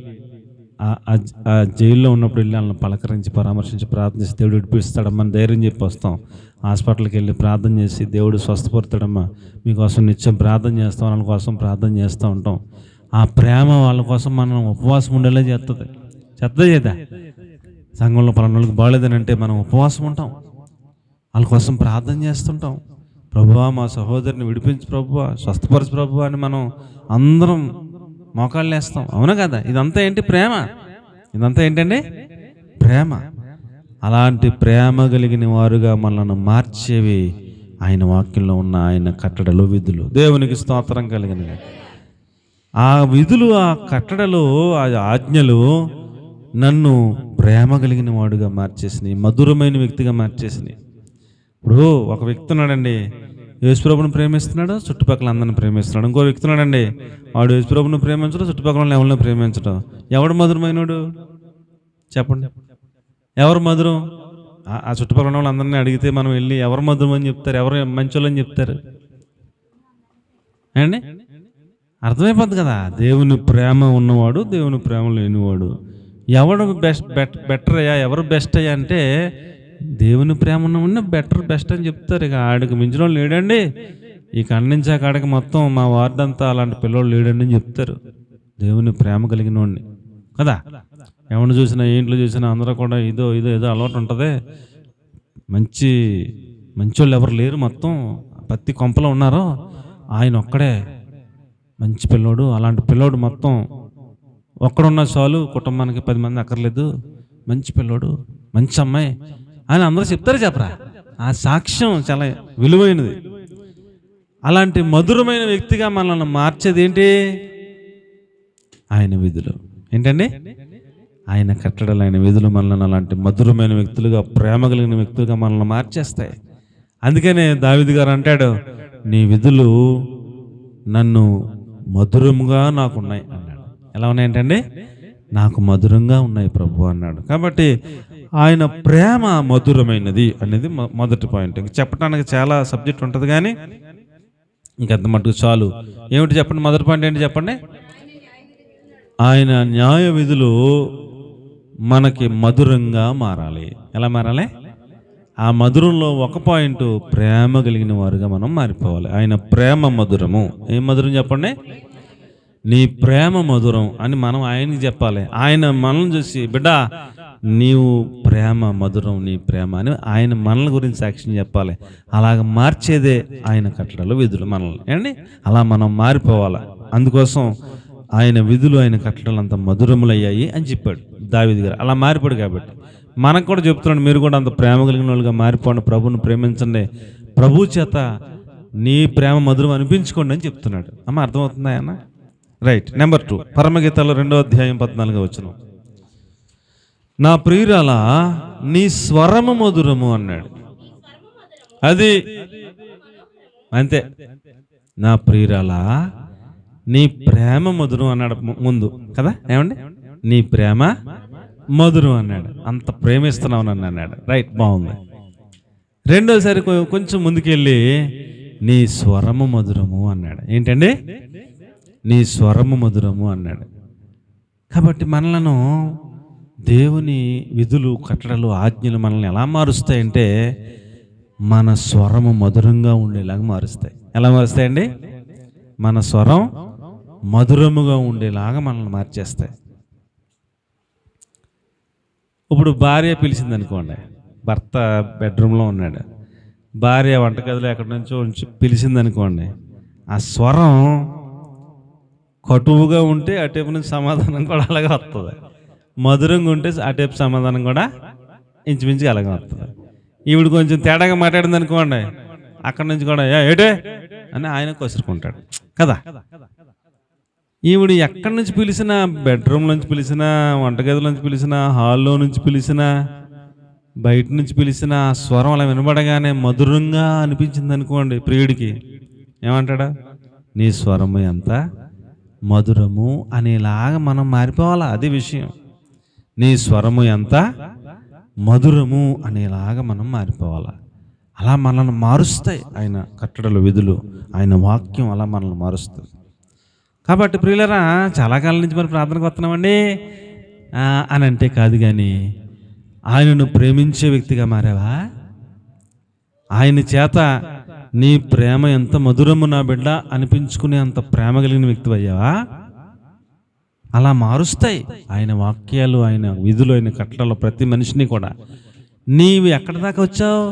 ఆ జైల్లో ఉన్నప్పుడు వెళ్ళి వాళ్ళని పలకరించి పరామర్శించి ప్రార్థించి దేవుడు విడిపిస్తాడమ్మా ధైర్యం చెప్పి వస్తాం. హాస్పిటల్కి వెళ్ళి ప్రార్థన చేసి దేవుడు స్వస్థపడతాడమ్మా మీకోసం నిత్యం ప్రార్థన చేస్తాం, వాళ్ళ కోసం ప్రార్థన చేస్తూ ఉంటాం. ఆ ప్రేమ వాళ్ళ కోసం మనం ఉపవాసం ఉండేలా చేస్తుంది. చేద్దా సంఘంలో పలానాళ్ళకి బాగలేదని అంటే మనం ఉపవాసం ఉంటాం, వాళ్ళ కోసం ప్రార్థన చేస్తుంటాం. ప్రభువా మా సహోదరిని విడిపించి ప్రభువా, స్వస్థపరచు ప్రభువా అని మనం అందరం మోకాళ్ళు వేస్తాం. అవునా కదా? ఇదంతా ఏంటి? ప్రేమ. ఇదంతా ఏంటండి? ప్రేమ. అలాంటి ప్రేమ కలిగిన వారుగా మనల్ని మార్చేవి ఆయన వాక్యంలో ఉన్న ఆయన కట్టడలు, విధులు. దేవునికి స్తోత్రం కలిగినవి. ఆ విధులు, ఆ కట్టడలు, ఆ ఆజ్ఞలు నన్ను ప్రేమ కలిగిన వాడుగా మార్చేసినాయి, మధురమైన వ్యక్తిగా మార్చేసినాయి. ఇప్పుడు ఒక వ్యక్తి ఉన్నాడండి, యేసుప్రభుని ప్రేమిస్తున్నాడు, చుట్టుపక్కల అందరిని ప్రేమిస్తున్నాడు. ఇంకో వ్యక్తి ఉన్నాడండి, వాడు యేసుప్రభుని ప్రేమించడం, చుట్టుపక్కల ఎవరిని ప్రేమించడం. ఎవడు మధురమైనడు చెప్పండి? ఎవరు మధురం? ఆ చుట్టుపక్కల వాళ్ళందరినీ అడిగితే మనం వెళ్ళి ఎవరు మధురం అని చెప్తారు, ఎవరు మంచోళ్ళని చెప్తారు అండి? అర్థమైపోద్ది కదా. దేవుని ప్రేమ ఉన్నవాడు, దేవుని ప్రేమ లేనివాడు. ఎవడు బెటర్ అయ్యా, ఎవరు బెస్ట్ అయ్యా అంటే దేవుని ప్రేమ ఉన్నవాడిని బెస్ట్ అని చెప్తారు. ఇక ఆడికి మించిన వాళ్ళు లేడండి, ఈ కన్నించా కాడికి మొత్తం మా వార్డు అంతా అలాంటి పిల్లలు లేడండి అని చెప్తారు. దేవుని ప్రేమ కలిగిన వాడిని కదా. ఎవరిని చూసినా, ఇంట్లో చూసినా అందరూ కూడా ఏదో అలవాటు ఉంటుంది. మంచోళ్ళు ఎవరు లేరు, మొత్తం పత్తి కొంపలో ఉన్నారు, ఆయన ఒక్కడే మంచి పిల్లోడు. అలాంటి పిల్లోడు మొత్తం ఒక్కడున్న చాలు, కుటుంబానికి 10 మంది అక్కర్లేదు, మంచి పిల్లోడు, మంచి అమ్మాయి అని అందరూ చెప్తారు. చెప్పరా? ఆ సాక్ష్యం చాలా విలువైనది. అలాంటి మధురమైన వ్యక్తిగా మనల్ని మార్చేది ఏంటి? ఆయన విధులు. ఏంటండి? ఆయన కట్టడలు, ఆయన విధులు మనల్ని అలాంటి మధురమైన వ్యక్తులుగా, ప్రేమ కలిగిన వ్యక్తులుగా మనల్ని మార్చేస్తాయి. అందుకనే దావీదు గారు అంటాడు, నీ విధులు నన్ను మధురముగా నాకున్నాయి అన్నాడు. ఎలా ఉన్నాయంటండి? నాకు మధురంగా ఉన్నాయి ప్రభు అన్నాడు. కాబట్టి ఆయన ప్రేమ మధురమైనది అనేది మొదటి పాయింట్. ఇంక చెప్పడానికి చాలా సబ్జెక్ట్ ఉంటుంది కానీ ఇంకంత మటుకు చాలు. ఏమిటి చెప్పండి? మొదటి పాయింట్ ఏంటి చెప్పండి? ఆయన న్యాయ విధులు మనకి మధురంగా మారాలి. ఎలా మారాలి? ఆ మధురంలో ఒక పాయింట్, ప్రేమ కలిగిన వారుగా మనం మారిపోవాలి. ఆయన ప్రేమ మధురము. ఏం మధురం చెప్పండి? నీ ప్రేమ మధురం అని మనం ఆయనకి చెప్పాలి. ఆయన మనల్ని చూసి బిడ్డ నీవు ప్రేమ మధురం, నీ ప్రేమ అని ఆయన మనల్ని గురించి సాక్ష్యం చెప్పాలి. అలాగ మార్చేదే ఆయన కట్టడలు, విధులు మనల్ని. ఏండి అలా మనం మారిపోవాలి. అందుకోసం ఆయన విధులు, ఆయన కట్టడలు అంత మధురములయ్యాయి అని చెప్పాడు దావీదు గారు. అలా మారిపోడు కాబట్టి మనకు కూడా చెప్తున్నాడు, మీరు కూడా అంత ప్రేమ కలిగిన వాళ్ళుగా మారిపోండి, ప్రభువుని ప్రేమించండి, ప్రభు చేత నీ ప్రేమ మధురం అనిపించుకోండి అని చెప్తున్నాడు. అమ్మ అర్థమవుతుందా అన్న? రైట్. నెంబర్ 2 పరమగీతాలు 2వ అధ్యాయం 14వ వచనం. నా ప్రియురాలా నీ స్వరము మధురము అన్నాడు. అది అంతే. నా ప్రియురాలా నీ ప్రేమ మధురం అన్నాడు ముందు కదా. ఏమండి? నీ ప్రేమ మధురం అన్నాడు. అంత ప్రేమిస్తున్నావు నన్ను అన్నాడు. రైట్, బాగుంది. రెండోసారి కొంచెం ముందుకెళ్ళి నీ స్వరము మధురము అన్నాడు. ఏంటండి? నీ స్వరము మధురము అన్నాడు. కాబట్టి మనలను దేవుని విధులు, కట్టడలు, ఆజ్ఞలు మనల్ని ఎలా మారుస్తాయంటే మన స్వరము మధురంగా ఉండేలాగా మారుస్తాయి. ఎలా మారుస్తాయండి? మన స్వరం మధురముగా ఉండేలాగా మనల్ని మార్చేస్తాయి. ఇప్పుడు భార్య పిలిచింది అనుకోండి, భర్త బెడ్రూమ్లో ఉన్నాడు, భార్య వంటగదిలో ఎక్కడి నుంచో పిలిచింది అనుకోండి, ఆ స్వరం కటువుగా ఉంటే అటేపు నుంచి సమాధానం కూడా అలాగే వస్తుంది, మధురంగా ఉంటే అటేపు సమాధానం కూడా ఇంచుమించుగా అలాగే వస్తుంది. ఈవిడ కొంచెం తేడాగా మాట్లాడింది అనుకోండి, అక్కడి నుంచి కూడా ఏటే అని ఆయన కొసురుకుంటాడు కదా. ఈవిడ ఎక్కడి నుంచి పిలిచినా, బెడ్రూమ్ నుంచి పిలిచినా, వంటగది నుంచి పిలిచినా, హాల్లో నుంచి పిలిచినా, బయట నుంచి పిలిచినా, స్వరం అలా వినబడగానే మధురంగా అనిపించింది అనుకోండి, ప్రియుడికి ఏమంటాడా, నీ స్వరము ఎంత మధురము అనేలాగా మనం మారిపోవాలా. అది విషయం. నీ స్వరము ఎంత మధురము అనేలాగా మనం మారిపోవాలా. అలా మనల్ని మారుస్తాయి ఆయన కట్టడలు, విధులు, ఆయన వాక్యం అలా మనల్ని మారుస్తుంది. కాబట్టి ప్రియులరా, చాలా కాలం నుంచి మరి ప్రార్థనకు వస్తున్నామండి అని అంటే కాదు, కానీ ఆయనను ప్రేమించే వ్యక్తిగా మారావా? ఆయన చేత నీ ప్రేమ ఎంత మధురము నా బిడ్డ అనిపించుకునే అంత ప్రేమ కలిగిన వ్యక్తి అయ్యావా? అలా మారుస్తాయి ఆయన వాక్యాలు, ఆయన విధులు, ఆయన కట్టడలు ప్రతి మనిషిని కూడా. నీవు ఎక్కడి దాకా వచ్చావు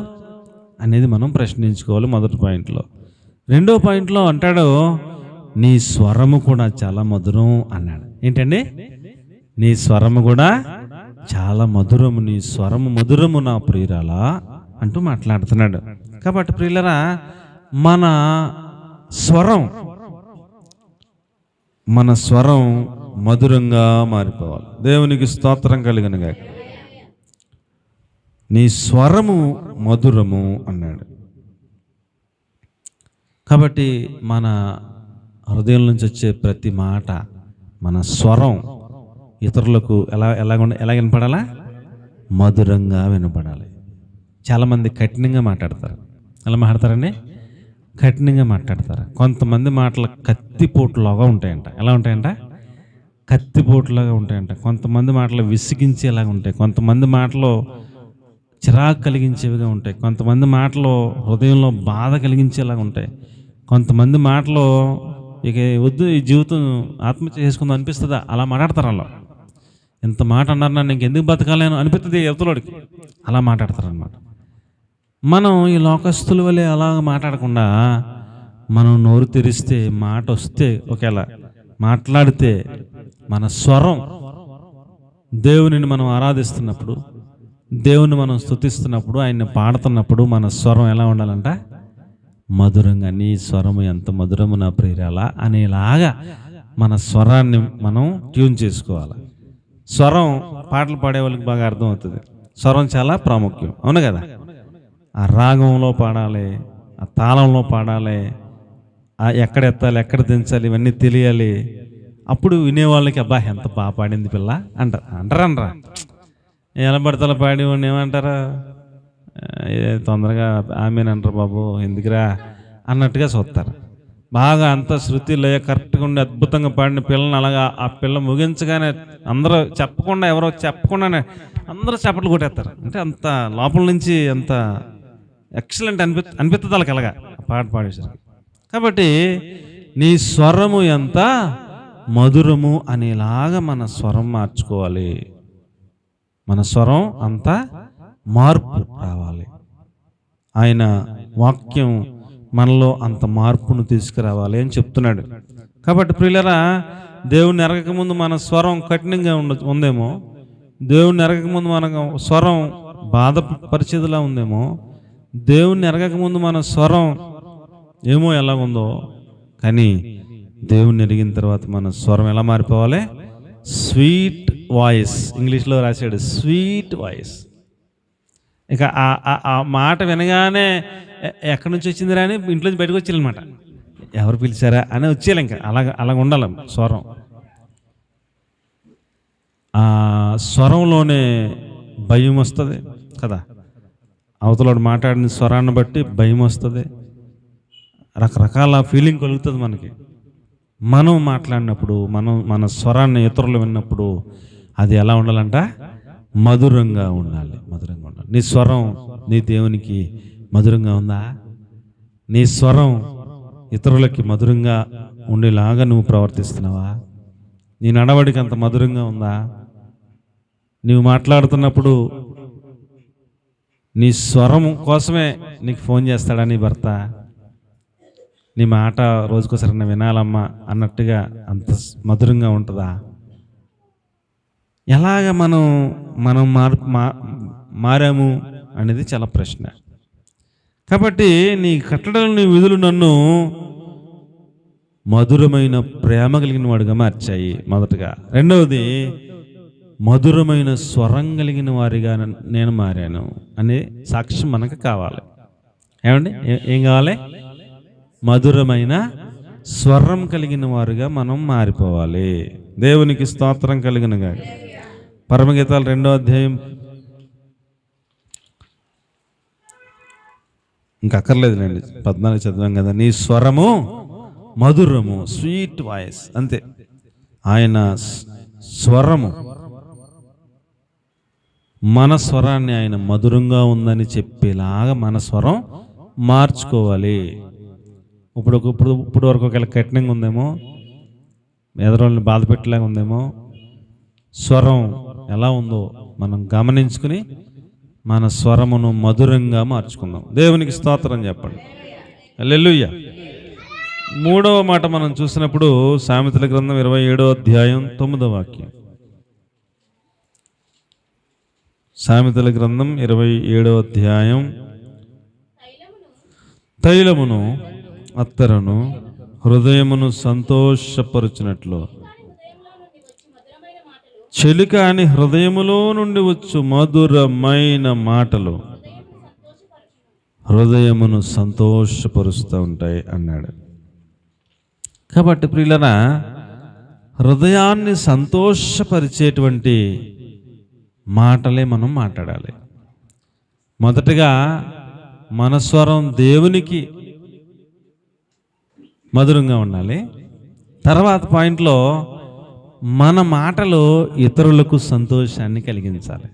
అనేది మనం ప్రశ్నించుకోవాలి మొదటి పాయింట్లో. రెండో పాయింట్లో అంటాడు, నీ స్వరము కూడా చాలా మధురం అన్నాడు. ఏంటండి? నీ స్వరము కూడా చాలా మధురము, నీ స్వరము మధురము నా ప్రియురాలా అంటూ మాట్లాడుతున్నాడు. కాబట్టి ప్రియులరా, మన స్వరం మధురంగా మారిపోవాలి. దేవునికి స్తోత్రం కలుగును గాక. నీ స్వరము మధురము అన్నాడు. కాబట్టి మన హృదయం నుంచి వచ్చే ప్రతి మాట, మన స్వరం ఇతరులకు ఎలా వినపడాలా? మధురంగా వినపడాలి. చాలామంది కఠినంగా మాట్లాడతారు. ఎలా మాట్లాడతారండి? కఠినంగా మాట్లాడతారు. కొంతమంది మాటలు కత్తిపోటులాగా ఉంటాయంట. ఎలా ఉంటాయంట? కత్తిపోటులాగా ఉంటాయంట. కొంతమంది మాటలు విసిగించేలాగా ఉంటాయి. కొంతమంది మాటలు చిరాకు కలిగించేవిగా ఉంటాయి. కొంతమంది మాటలు హృదయంలో బాధ కలిగించేలాగా ఉంటాయి. కొంతమంది మాటలు ఇక వద్దు, ఈ జీవితం ఆత్మహత్య చేసుకుందాం అనిపిస్తుందా? అలా మాట్లాడతారు. అలా ఎంత మాట అన్నారు, నన్ను ఇంకెందుకు బతకాలేను అనిపిస్తుంది ఎదులోడికి. అలా మాట్లాడతారనమాట. మనం ఈ లోకస్తుల వల్లే అలా మాట్లాడకుండా, మనం నోరు తెరిస్తే, మాట వస్తే, ఒకేలా మాట్లాడితే, మన స్వరం దేవునిని మనం ఆరాధిస్తున్నప్పుడు, దేవుని మనం స్తుతిస్తున్నప్పుడు, ఆయన్ని పాడుతున్నప్పుడు మన స్వరం ఎలా ఉండాలంట? మధురంగా. నీ స్వరము ఎంత మధురము నా ప్రియురాలా అనేలాగా మన స్వరాన్ని మనం ట్యూన్ చేసుకోవాలి. స్వరం పాటలు పాడే వాళ్ళకి బాగా అర్థమవుతుంది. స్వరం చాలా ప్రాముఖ్యం, అవును కదా? ఆ రాగంలో పాడాలి, ఆ తాళంలో పాడాలి, ఆ ఎక్కడ ఎత్తాలి, ఎక్కడ దించాలి, ఇవన్నీ తెలియాలి. అప్పుడు వినేవాళ్ళకి అబ్బా ఎంత బాగా పాడింది పిల్ల అంటారనరా. ఎలా పడతల పాడేవాడిని ఏమంటారా, తొందరగా ఆమెనంటారు బాబు ఎందుకురా అన్నట్టుగా చూస్తారు. బాగా అంత శృతి లయ కరెక్ట్గా ఉండి అద్భుతంగా పాడిన పిల్లని అలాగా ఆ పిల్ల ముగించగానే అందరూ చెప్పకుండా, ఎవరో చెప్పకుండానే అందరూ చప్పట్లు కొట్టేస్తారు. అంటే అంత లోపల నుంచి అంత ఎక్సలెంట్ అనిపిస్తుంది వాళ్ళకి అలాగా పాట పాడేసరికి. కాబట్టి నీ స్వరము ఎంత మధురము అనేలాగా మన స్వరం మార్చుకోవాలి. మన స్వరం అంతా మార్పు రావాలి. ఆయన వాక్యం మనలో అంత మార్పును తీసుకురావాలి అని చెప్తున్నాడు. కాబట్టి ప్రియులరా, దేవుని ఎరగక ముందు మన స్వరం కఠినంగా ఉందేమో, దేవుని ఎరగక ముందు మన స్వరం బాధపరిచేదిలా ఉందేమో, దేవుని ఎరగక ముందు మన స్వరం ఏమో ఎలా ఉందో, కానీ దేవుని ఎరిగిన తర్వాత మన స్వరం ఎలా మారిపోవాలి? Sweet voice. ఇంగ్లీష్లో రాశాడు స్వీట్ వాయిస్. ఇక ఆ మాట వినగానే ఎక్కడి నుంచి వచ్చిందిరా అని ఇంట్లోంచి బయటకు వచ్చేయాలన్నమాట. ఎవరు పిలిచారా అని వచ్చేయాలి. ఇంకా అలాగ ఉండాలి స్వరం. ఆ స్వరంలోనే భయం వస్తుంది కదా. అవతలోడు మాట్లాడిన స్వరాన్ని బట్టి భయం వస్తుంది, రకరకాల ఫీలింగ్ కలుగుతుంది మనకి. మనం మాట్లాడినప్పుడు, మన స్వరాన్ని ఇతరులు విన్నప్పుడు అది ఎలా ఉండాలంట? మధురంగా ఉండాలి. మధురంగా ఉండాలి. నీ స్వరం నీ దేవునికి మధురంగా ఉందా? నీ స్వరం ఇతరులకి మధురంగా ఉండేలాగా నువ్వు ప్రవర్తిస్తున్నావా? నీ నడవడికి అంత మధురంగా ఉందా? నువ్వు మాట్లాడుతున్నప్పుడు నీ స్వరం కోసమే నీకు ఫోన్ చేస్తాడా నీ భర్త? నీ మాట రోజుకోసారి వినాలమ్మా అన్నట్టుగా అంత మధురంగా ఉంటుందా? ఎలాగ మనం మారాము అనేది చాలా ప్రశ్న. కాబట్టి నీ కట్టడలు, నీ విధులు నన్ను మధురమైన ప్రేమ కలిగిన వాడిగా మార్చాయి మొదటగా. రెండవది, మధురమైన స్వరం కలిగిన వారిగా నేను మారాను అనే సాక్ష్యం మనకు కావాలి. ఏమండి, ఏం కావాలి? మధురమైన స్వరం కలిగిన వారుగా మనం మారిపోవాలి. దేవునికి స్తోత్రం కలిగినగా. పరమగీతాలు 2వ అధ్యాయం, ఇంకా అక్కర్లేదులేండి, 14 చదివాం కదా. నీ స్వరము మధురము, స్వీట్ వాయిస్, అంతే. ఆయన స్వరము, మన స్వరాన్ని ఆయన మధురంగా ఉందని చెప్పేలాగా మన స్వరం మార్చుకోవాలి. ఇప్పుడు వరకు ఒకవేళ కఠినంగా ఉందేమో, ఎదరోళ్ళని బాధ పెట్టేలాగా ఉందేమో, స్వరం ఎలా ఉందో మనం గమనించుకుని మన స్వరమును మధురంగా మార్చుకుందాం. దేవునికి స్తోత్రం చెప్పండి. హల్లెలూయా. 3వ మాట మనం చూసినప్పుడు సామెతల గ్రంథం 27వ అధ్యాయం 9వ వాక్యం. సామెతల గ్రంథం 27వ అధ్యాయం, తైలమును అత్తరును హృదయమును సంతోషపరుచినట్లు చెలికాని హృదయములో నుండి వచ్చు మధురమైన మాటలు హృదయమును సంతోషపరుస్తూ ఉంటాయి అన్నాడు. కాబట్టి ప్రియులరా, హృదయాన్ని సంతోషపరిచేటువంటి మాటలే మనం మాట్లాడాలి. మొదటగా మన స్వరం దేవునికి మధురంగా ఉండాలి. తర్వాత పాయింట్లో మన మాటలు ఇతరులకు సంతోషాన్ని కలిగించాలి.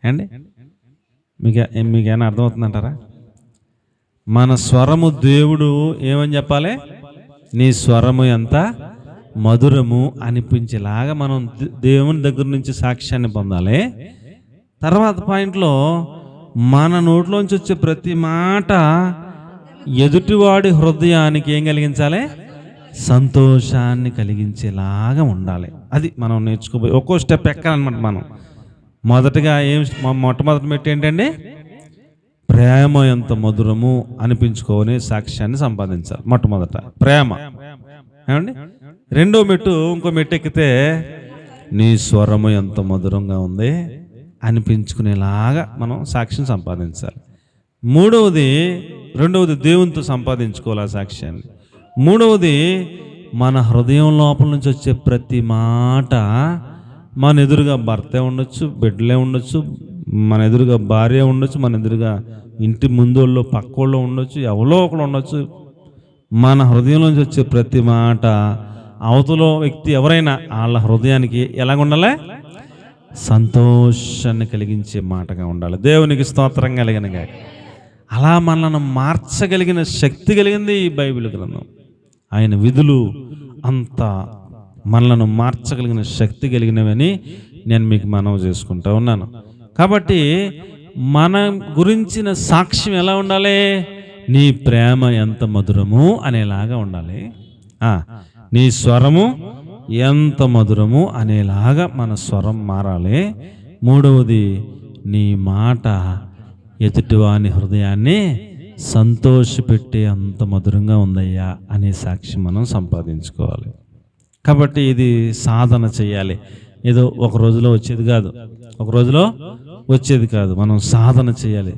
అండి, మీకేమైనా అర్థమవుతుందంటారా? మన స్వరము దేవుడు ఏమని చెప్పాలి? నీ స్వరము ఎంత మధురము అనిపించేలాగా మనం దేవుని దగ్గర నుంచి సాక్ష్యాన్ని పొందాలి. తర్వాత పాయింట్లో మన నోట్లోంచి వచ్చే ప్రతి మాట ఎదుటివాడి హృదయానికి ఏం కలిగించాలి? సంతోషాన్ని కలిగించేలాగా ఉండాలి. అది మనం నేర్చుకోబోయే ఒక్కో స్టెప్ ఎక్కాలన్నమాట. మనం మొదటగా మొట్టమొదటి మెట్టు ఏంటండి? ప్రేమ ఎంత మధురము అనిపించుకోని సాక్ష్యాన్ని సంపాదించాలి. మొట్టమొదట ప్రేమ. ఏమండి, రెండో మెట్టు, ఇంకో మెట్టు ఎక్కితే నీ స్వరము ఎంత మధురంగా ఉంది అనిపించుకునేలాగా మనం సాక్ష్యం సంపాదించాలి. రెండవది దేవునితో సంపాదించుకోవాలి ఆ సాక్ష్యాన్ని. మూడవది, మన హృదయం లోపల నుంచి వచ్చే ప్రతి మాట, మన ఎదురుగా భర్తే ఉండొచ్చు, బిడ్డలే ఉండొచ్చు, మన ఎదురుగా భార్య ఉండొచ్చు, మన ఎదురుగా ఇంటి ముందోళ్ళు పక్కోళ్ళు ఉండొచ్చు, ఎవరో ఒకళ్ళు ఉండొచ్చు, మన హృదయంలోంచి వచ్చే ప్రతి మాట అవతల వ్యక్తి ఎవరైనా వాళ్ళ హృదయానికి ఎలాగ ఉండాలి? సంతోషాన్ని కలిగించే మాటగా ఉండాలి. దేవునికి స్తోత్రం కలిగినగా. అలా మనల్ని మార్చగలిగిన శక్తి కలిగింది ఈ బైబిల్ గ్రంథం. ఆయన విధులు అంత మనలను మార్చగలిగిన శక్తి కలిగినవని నేను మీకు మనవి చేసుకుంటా ఉన్నాను. కాబట్టి మన గురించిన సాక్ష్యం ఎలా ఉండాలి? నీ ప్రేమ ఎంత మధురము అనేలాగా ఉండాలి. నీ స్వరము ఎంత మధురము అనేలాగా మన స్వరం మారాలి. మూడవది, నీ మాట ఎదుటివాని హృదయాన్ని సంతోషపెట్టే అంత మధురంగా ఉందయ్యా అనే సాక్షి మనం సంపాదించుకోవాలి. కాబట్టి ఇది సాధన చేయాలి. ఏదో ఒక రోజులో వచ్చేది కాదు, మనం సాధన చేయాలి.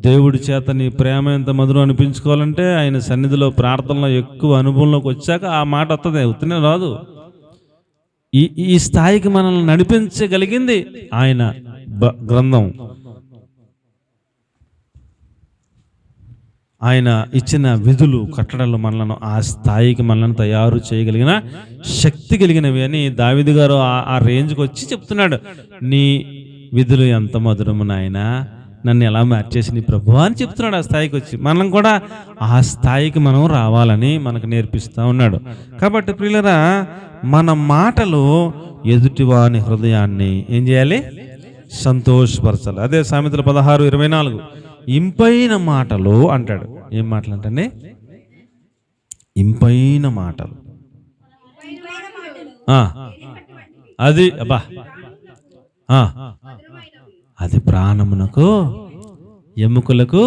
దేవుడి చేత నీ ప్రేమ ఎంత మధురం అనిపించుకోవాలంటే ఆయన సన్నిధిలో ప్రార్థనలో ఎక్కువ అనుభవంలోకి వచ్చాక ఆ మాట వస్తుంది, ఉత్తనే రాదు. ఈ స్థాయికి మనల్ని నడిపించగలిగింది ఆయన గ్రంథం. ఆయన ఇచ్చిన విధులు, కట్టడలు మనలను ఆ స్థాయికి మనల్ని తయారు చేయగలిగిన శక్తి కలిగినవి అని దావీదు గారు ఆ రేంజ్కి వచ్చి చెప్తున్నాడు. నీ విధులు ఎంత మధురము నాయనా, నన్ను ఎలా మార్చేసి నీ ప్రభువా అని చెప్తున్నాడు. ఆ స్థాయికి వచ్చి మనం కూడా ఆ స్థాయికి మనం రావాలని మనకు నేర్పిస్తూ ఉన్నాడు. కాబట్టి ప్రియులరా, మన మాటలు ఎదుటివాని హృదయాన్ని ఏం చేయాలి? సంతోషపరచాలి. అదే సామెతలు 16:24 ఇంపైన మాటలు అంటాడు. ఏం మాటలు అంటే? ఇంపైన మాటలు. అది అబ్బా అది ప్రాణమునకు ఎముకలకు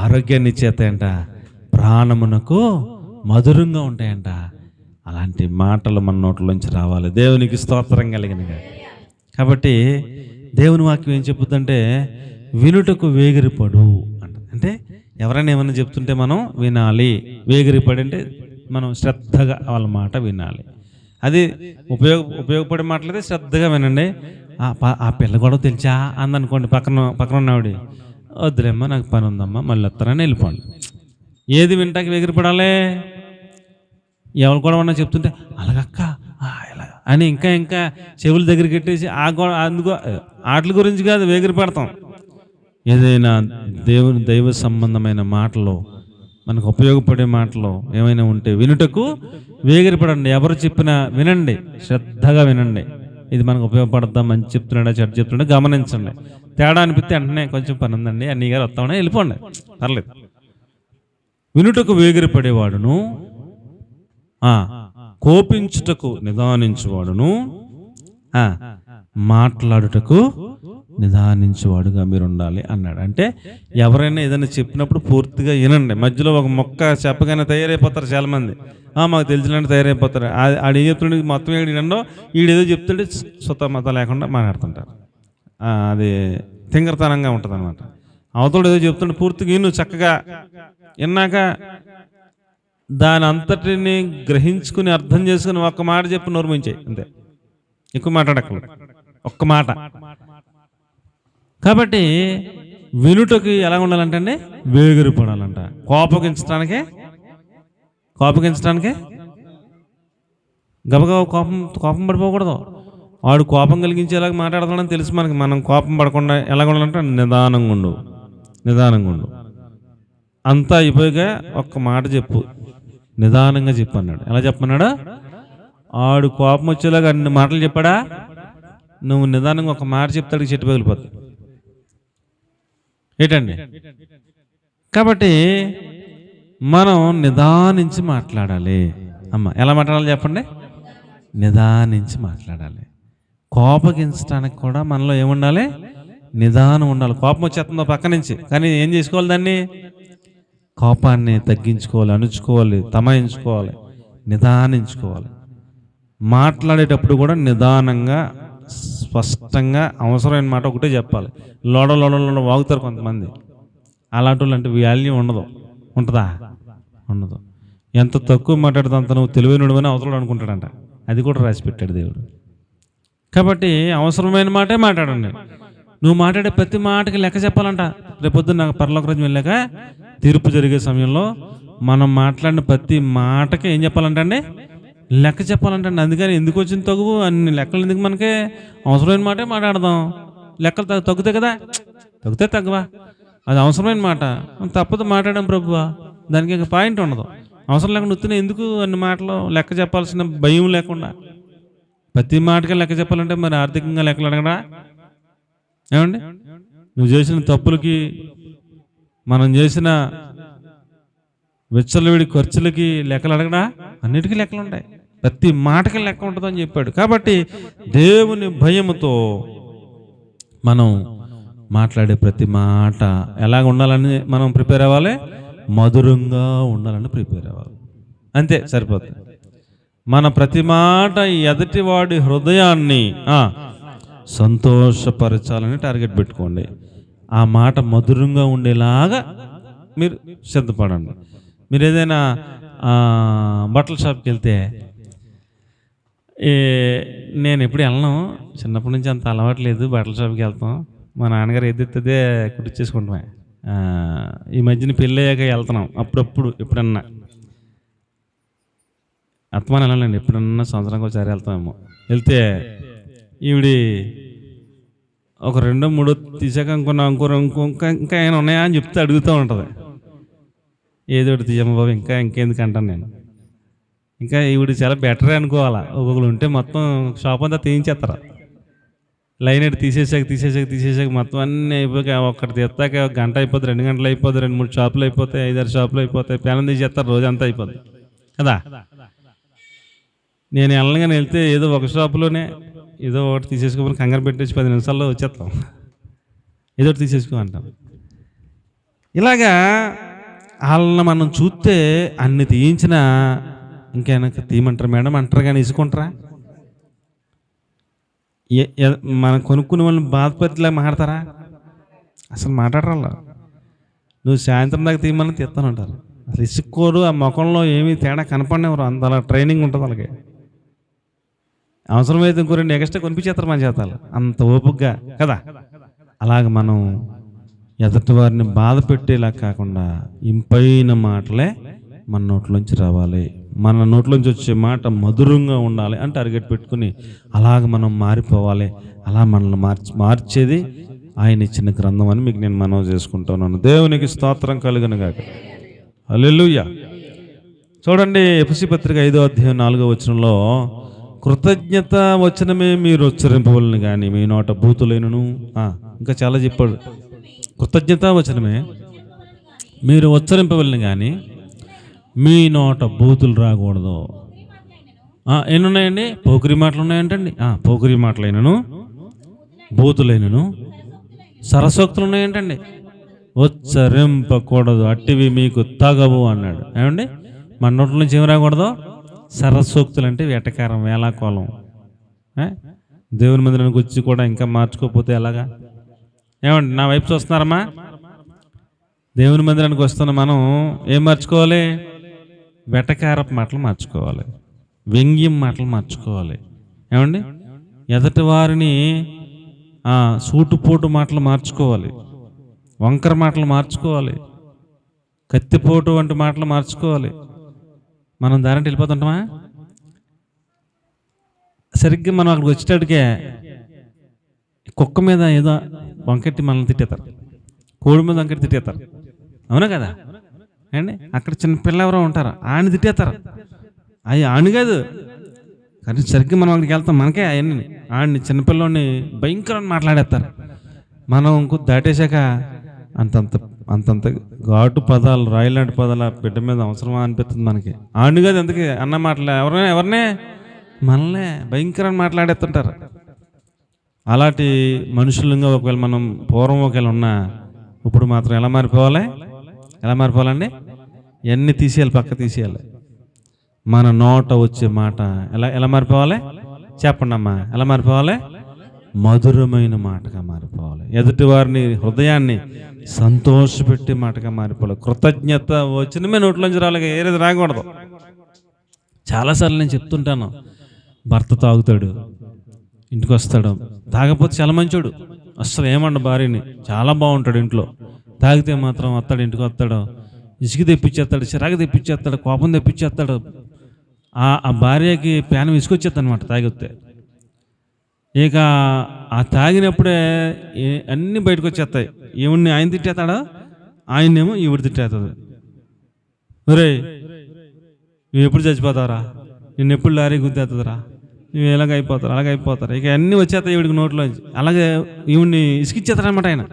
ఆరోగ్యాన్ని ఇచ్చేస్తాయంట, ప్రాణమునకు మధురంగా ఉంటాయంట. అలాంటి మాటలు మన నోట్లోంచి రావాలి. దేవునికి స్తోత్రం కలిగినగా. కాబట్టి దేవుని వాక్యం ఏం చెప్పుద్దంటే వినుటకు వేగిరిపడు అంట. అంటే ఎవరైనా ఏమైనా చెప్తుంటే మనం వినాలి. వేగిరిపడి అంటే మనం శ్రద్ధగా వాళ్ళ మాట వినాలి. అది ఉపయోగపడే మాటలైతే శ్రద్ధగా వినండి. ఆ పిల్ల కూడా తెలిసా అందనుకోండి, పక్కన ఉన్నవాడి వద్దులేమ్మా నాకు పని ఉందమ్మా మళ్ళీ వస్తారని వెళ్ళిపోండి. ఏది వింటాకి వేగిరిపడాలి? ఎవరు కూడా ఉన్నా చెప్తుంటే అలాగక్క ఇలా అని ఇంకా చెవుల దగ్గరికి పెట్టేసి అందుకో వాటి గురించి కాదు వేగిరిపడతాం. ఏదైనా దైవ సంబంధమైన మాటలు, మనకు ఉపయోగపడే మాటలు ఏమైనా ఉంటే వినుటకు వేగిరిపడండి. ఎవరు చెప్పినా వినండి, శ్రద్ధగా వినండి. ఇది మనకు ఉపయోగపడద్దా, మంచి చెప్తున్నాడా చెడ్డ చెప్తున్నాడా గమనించండి. తేడా అనిపిస్తే వెంటనే కొంచెం పని ఉందండి అన్నీ గారు వస్తామని వెళ్ళిపోండి, పర్లేదు. వినుటకు వేగిరిపడేవాడును, కోపించుటకు నిదానించువాడును, మాట్లాడుటకు నిదానించేవాడుగా మీరు ఉండాలి అన్నాడు. అంటే ఎవరైనా ఏదైనా చెప్పినప్పుడు పూర్తిగా వినండి. మధ్యలో ఒక మొక్క చెప్పగానే తయారైపోతారు చాలామంది. మాకు తెలిసినట్టు తయారైపోతారు. ఆడు ఏం చెప్తుండే మొత్తం ఏడో ఈడేదో చెప్తుంటే సుతమత లేకుండా మాట్లాడుతుంటారు. అది తింగరతనంగా ఉంటుంది అనమాట. అవతోడు ఏదో చెప్తుంటే పూర్తిగా విను, చక్కగా విన్నాక దాని అంతటిని గ్రహించుకుని అర్థం చేసుకుని ఒక్క మాట చెప్పి నోర్మించాయి అంతే, ఎక్కువ మాట్లాడక్కర్లేదు, ఒక్క మాట. కాబట్టి వినుటకి ఎలా ఉండాలంటే వేగిరిపడాలంట. కోపగించడానికే గబగబా కోపం పడిపోకూడదు. వాడు కోపం కలిగించేలాగా మాట్లాడతాడని తెలుసు మనకి. మనం కోపం పడకుండా ఎలా ఉండాలంటే నిదానంగా ఉండు. అంతా అయిపోయాక ఒక్క మాట చెప్పు, నిదానంగా చెప్పు అన్నాడు. ఎలా చెప్పన్నాడు? ఆడు కోపం వచ్చేలాగా అన్ని మాటలు చెప్పాడా? నువ్వు నిదానంగా ఒక మాట చెప్తాడు, చెట్టు పగిలిపోద్ది ఏంటండి. కాబట్టి మనం నిదానించి మాట్లాడాలి. ఎలా మాట్లాడాలి చెప్పండి? నిదానించి మాట్లాడాలి. కోపగించడానికి కూడా మనలో ఏముండాలి? నిదానం ఉండాలి. కోపం వచ్చేస్తుందో పక్క నుంచి, కానీ ఏం చేసుకోవాలి? దాన్ని కోపాన్ని తగ్గించుకోవాలి, అణుచుకోవాలి, తమాయించుకోవాలి, నిదానించుకోవాలి. మాట్లాడేటప్పుడు కూడా నిదానంగా స్పష్టంగా అవసరమైన మాట ఒకటే చెప్పాలి. లోడ వాగుతారు కొంతమంది. అలాంటి వాళ్ళు అంటే వాల్యూ ఉంటుందా? ఉండదు. ఎంత తక్కువ మాట్లాడితే అంత నువ్వు తెలివైనడువని అవసరం అనుకుంటాడంట. అది కూడా రాసి పెట్టాడు దేవుడు. కాబట్టి అవసరమైన మాటే మాట్లాడండి. నువ్వు మాట్లాడే ప్రతి మాటకి లెక్క చెప్పాలంట. రేపొద్దు నాకు పరలోక రాజ్యం వెళ్ళాక తీర్పు జరిగే సమయంలో మనం మాట్లాడిన ప్రతి మాటకి ఏం చెప్పాలంటండి? లెక్క చెప్పాలంటండి. అందుకని ఎందుకు వచ్చిన తగువు అన్ని లెక్కలు ఎందుకు? మనకి అవసరమైన మాటే మాట్లాడదాం. లెక్కలు తగ్గుతాయి కదా, తగ్గితే తగ్గవా, అది అవసరమైన మాట, తప్పదు మాట్లాడడం ప్రభువా, దానికి ఇంకా పాయింట్ ఉండదు. అవసరం లేకుండా వస్తున్నాయి ఎందుకు అన్ని మాటలు లెక్క చెప్పాల్సిన భయం లేకుండా ప్రతి మాటకి లెక్క చెప్పాలంటే మరి ఆర్థికంగా లెక్కలు అడగడా? ఏమండి, నువ్వు చేసిన తప్పులకి, మనం చేసిన విచ్చలవిడి ఖర్చులకి లెక్కలు అడగడా? అన్నిటికీ లెక్కలు ఉంటాయి, ప్రతి మాటకి లెక్క ఉంటుందని చెప్పాడు. కాబట్టి దేవుని భయముతో మనం మాట్లాడే ప్రతి మాట ఎలాగ ఉండాలని మనం ప్రిపేర్ అవ్వాలి? మధురంగా ఉండాలని ప్రిపేర్ అవ్వాలి. అంతే సరిపోతుంది. మన ప్రతి మాట ఎదుటివాడి హృదయాన్ని సంతోషపరచాలని టార్గెట్ పెట్టుకోండి. ఆ మాట మధురంగా ఉండేలాగా మీరు సిద్ధపడండి. మీరు ఏదైనా బట్టల షాప్కి వెళ్తే, నేను ఎప్పుడు వెళ్ళను, చిన్నప్పటి నుంచి అంత అలవాటు లేదు, బట్టల షాప్కి వెళ్తాం, మా నాన్నగారు ఏదైతే కుట్టించేసుకుంటామే. ఈ మధ్యన పెళ్ళి అయ్యాక వెళ్తున్నాం అప్పుడప్పుడు, ఎప్పుడన్నా అత్తమాన వెళ్ళాలండి, ఎప్పుడన్నా సంవత్సరానికి ఒకసారి వెళ్తామేమో. వెళ్తే ఈవిడి ఒక రెండో మూడో తీసాక ఇంకా ఏమైనా ఉన్నాయా అని చెప్తే అడుగుతూ ఉంటుంది. ఏదో ఒకటి తీయమ్మ బాబు, ఇంకెందుకు అంటాను నేను. ఇంకా ఈవిడ చాలా బెటరే అనుకోవాలా. ఒక్కొక్కరు ఉంటే మొత్తం షాప్ అంతా తీయించేస్తారు. లైన్ ఎట్టి తీసేసాక మొత్తం అన్నీ అయిపోయి ఒక్కటి తీస్తాక గంట అయిపోతుంది, 2 గంటలు అయిపోతుంది, 2-3 షాపులు అయిపోతాయి, 5-6 షాపులు అయిపోతాయి, పేనం తీసేస్తారు, రోజు అంతా అయిపోతుంది కదా. నేను వెళ్ళగానే వెళ్తే ఏదో ఒక షాపులోనే ఏదో ఒకటి తీసేసుకోమని కంగారు పెట్టేసి 10 నిమిషాల్లో వచ్చేస్తాం, ఏదో ఒకటి తీసేసుకో అంటాం. ఇలాగా వాళ్ళని మనం చూస్తే అన్ని తీయించినా ఇంకేనా తీయమంటారు మేడం అంటారు, కానీ ఇసుకుంటారా? మనం కొనుక్కునే వాళ్ళని బాధపడిలా మాట్లాడతారా? అసలు మాట్లాడరా. నువ్వు సాయంత్రం దాకా తీయమని తీస్తానంటారు. అసలు ఇసుక్కోరు, ఆ ముఖంలో ఏమీ తేడా కనపడినవారు, అంత అలా ట్రైనింగ్ ఉంటుంది వాళ్ళకి. అవసరమైతే ఇంకో 2 ఎక్స్ట్రా కొనిపించేస్తారు మన చేతాలు, అంత ఓపికగా కదా. అలాగ మనం ఎదుటి వారిని బాధ పెట్టేలా కాకుండా ఇంపైన మాటలే మన నోట్లోంచి రావాలి. మన నోట్లోంచి వచ్చే మాట మధురంగా ఉండాలి అంటే అరిగెట్టు పెట్టుకుని అలాగ మనం మారిపోవాలి. అలా మనల్ని మార్చేది ఆయన ఇచ్చిన గ్రంథం అని మీకు నేను మనవి చేసుకుంటున్నాను. దేవునికి స్తోత్రం కలుగును గాక. హల్లెలూయా. చూడండి, ఎఫెసీ పత్రిక 5వ అధ్యాయం 4వ వచనంలో, కృతజ్ఞత వచనమే మీరు ఉచ్చరింపవలెను కానీ మీ నోట బూతులైనను. ఇంకా చాలా చెప్పాడు. కృతజ్ఞత వచనమే మీరు ఉచ్చరింపవలెను కానీ మీ నోట బూతులు రాకూడదు. ఎన్ని ఉన్నాయండి? పోకిరి మాటలు ఉన్నాయంటండి. పోకిరి మాటలైనను, బూతులైనను, సరసోక్తులు ఉన్నాయంటండి. ఉచ్చరింపకూడదు, అట్టివి మీకు తగవు అన్నాడు. ఏమండి, మన నోట్ల నుంచి ఏమి రాకూడదు? సరసోక్తులు అంటే వెటకారం, వేళాకోళం. దేవుని మందిరానికి వచ్చి కూడా ఇంకా మార్చుకోకపోతే ఎలాగా? ఏమండి, నా వైపు చూస్తున్నారమ్మా? దేవుని మందిరానికి వస్తున్న మనం ఏం మార్చుకోవాలి? వెటకారపు మాటలు మార్చుకోవాలి, వ్యంగ్యం మాటలు మార్చుకోవాలి. ఏమండి, ఎదటి వారిని సూటుపోటు మాటలు మార్చుకోవాలి, వంకర మాటలు మార్చుకోవాలి, కత్తిపోటు వంటి మాటలు మార్చుకోవాలి. మనం దారంటే వెళ్ళిపోతుంటామా? సరిగ్గా మనం అక్కడికి వచ్చేటట్టుకే కుక్క మీద ఏదో వంకెట్టి మనల్ని తిట్టేస్తారు, కోడి మీద వంకెట్టి తిట్టేస్తారు. అవునా కదా అండి? అక్కడ చిన్న పిల్ల ఎవరో ఉంటారు, ఆయన తిట్టేస్తారు. అవి ఆని కాదు, కానీ సరిగ్గా మనం అక్కడికి వెళ్తాం, మనకే అవన్నీ ఆడిని చిన్నపిల్లని భయంకరంగా మాట్లాడేస్తారు. మనం దాటేశాక అంతంత ఘాటు పదాలు, రాయిలాంటి పదాలు ఆ బిడ్డ మీద అవసరమా అనిపిస్తుంది మనకి. ఆడిని కాదు, ఎందుకు అన్న మాటలే ఎవరినే మనల్నే భయంకరంగా మాట్లాడేస్తుంటారు. అలాంటి మనుషులంగా ఒకవేళ మనం పూర్వం ఒకవేళ ఉన్నా, ఇప్పుడు మాత్రం ఎలా మారిపోవాలండి? ఎన్ని తీసేయాలి, పక్క తీసేయాలి. మన నోట వచ్చే మాట ఎలా మారిపోవాలి? చెప్పండి అమ్మా, ఎలా మారిపోవాలి? మధురమైన మాటగా మారిపోవాలి. ఎదుటి వారిని హృదయాన్ని సంతోషపెట్టే మాటగా మారిపోవాలి. కృతజ్ఞత వచ్చినమే నోట్లోంచి రాలేక ఏది రాకూడదు. చాలాసార్లు నేను చెప్తుంటాను, భర్త తాగుతాడు, ఇంటికి వస్తాడు, తాగకపోతే చాలా మంచోడు, అస్సలు ఏమండ భార్యని, చాలా బాగుంటాడు ఇంట్లో. తాగితే మాత్రం వస్తాడు, ఇంటికి వస్తాడు, ఇసుక తెప్పించేస్తాడు, చిరాకు తెప్పించేస్తాడు, కోపం తెప్పించేస్తాడు. ఆ భార్యకి ప్యానం ఇసుకొచ్చేస్తాడు అనమాట తాగితే. ఇక ఆ తాగినప్పుడే అన్నీ బయటకు వచ్చేస్తాయి. ఈవిడ్ని ఆయన తిట్టేస్తాడా, ఆయన్నేమో ఈవిడ తిట్టేస్తుంది. ఒరే, నువ్వు ఎప్పుడు చచ్చిపోతావురా, నిన్ను ఎప్పుడు లారీ గుద్దేస్తుందిరా, నువ్వు అలాగైపోతారు. ఇక అన్నీ వచ్చేస్తాయి ఈవిడికి నోట్లోంచి. అలాగే ఈవిడ్ని ఇసుకిచ్చేస్తాడనమాట ఆయన.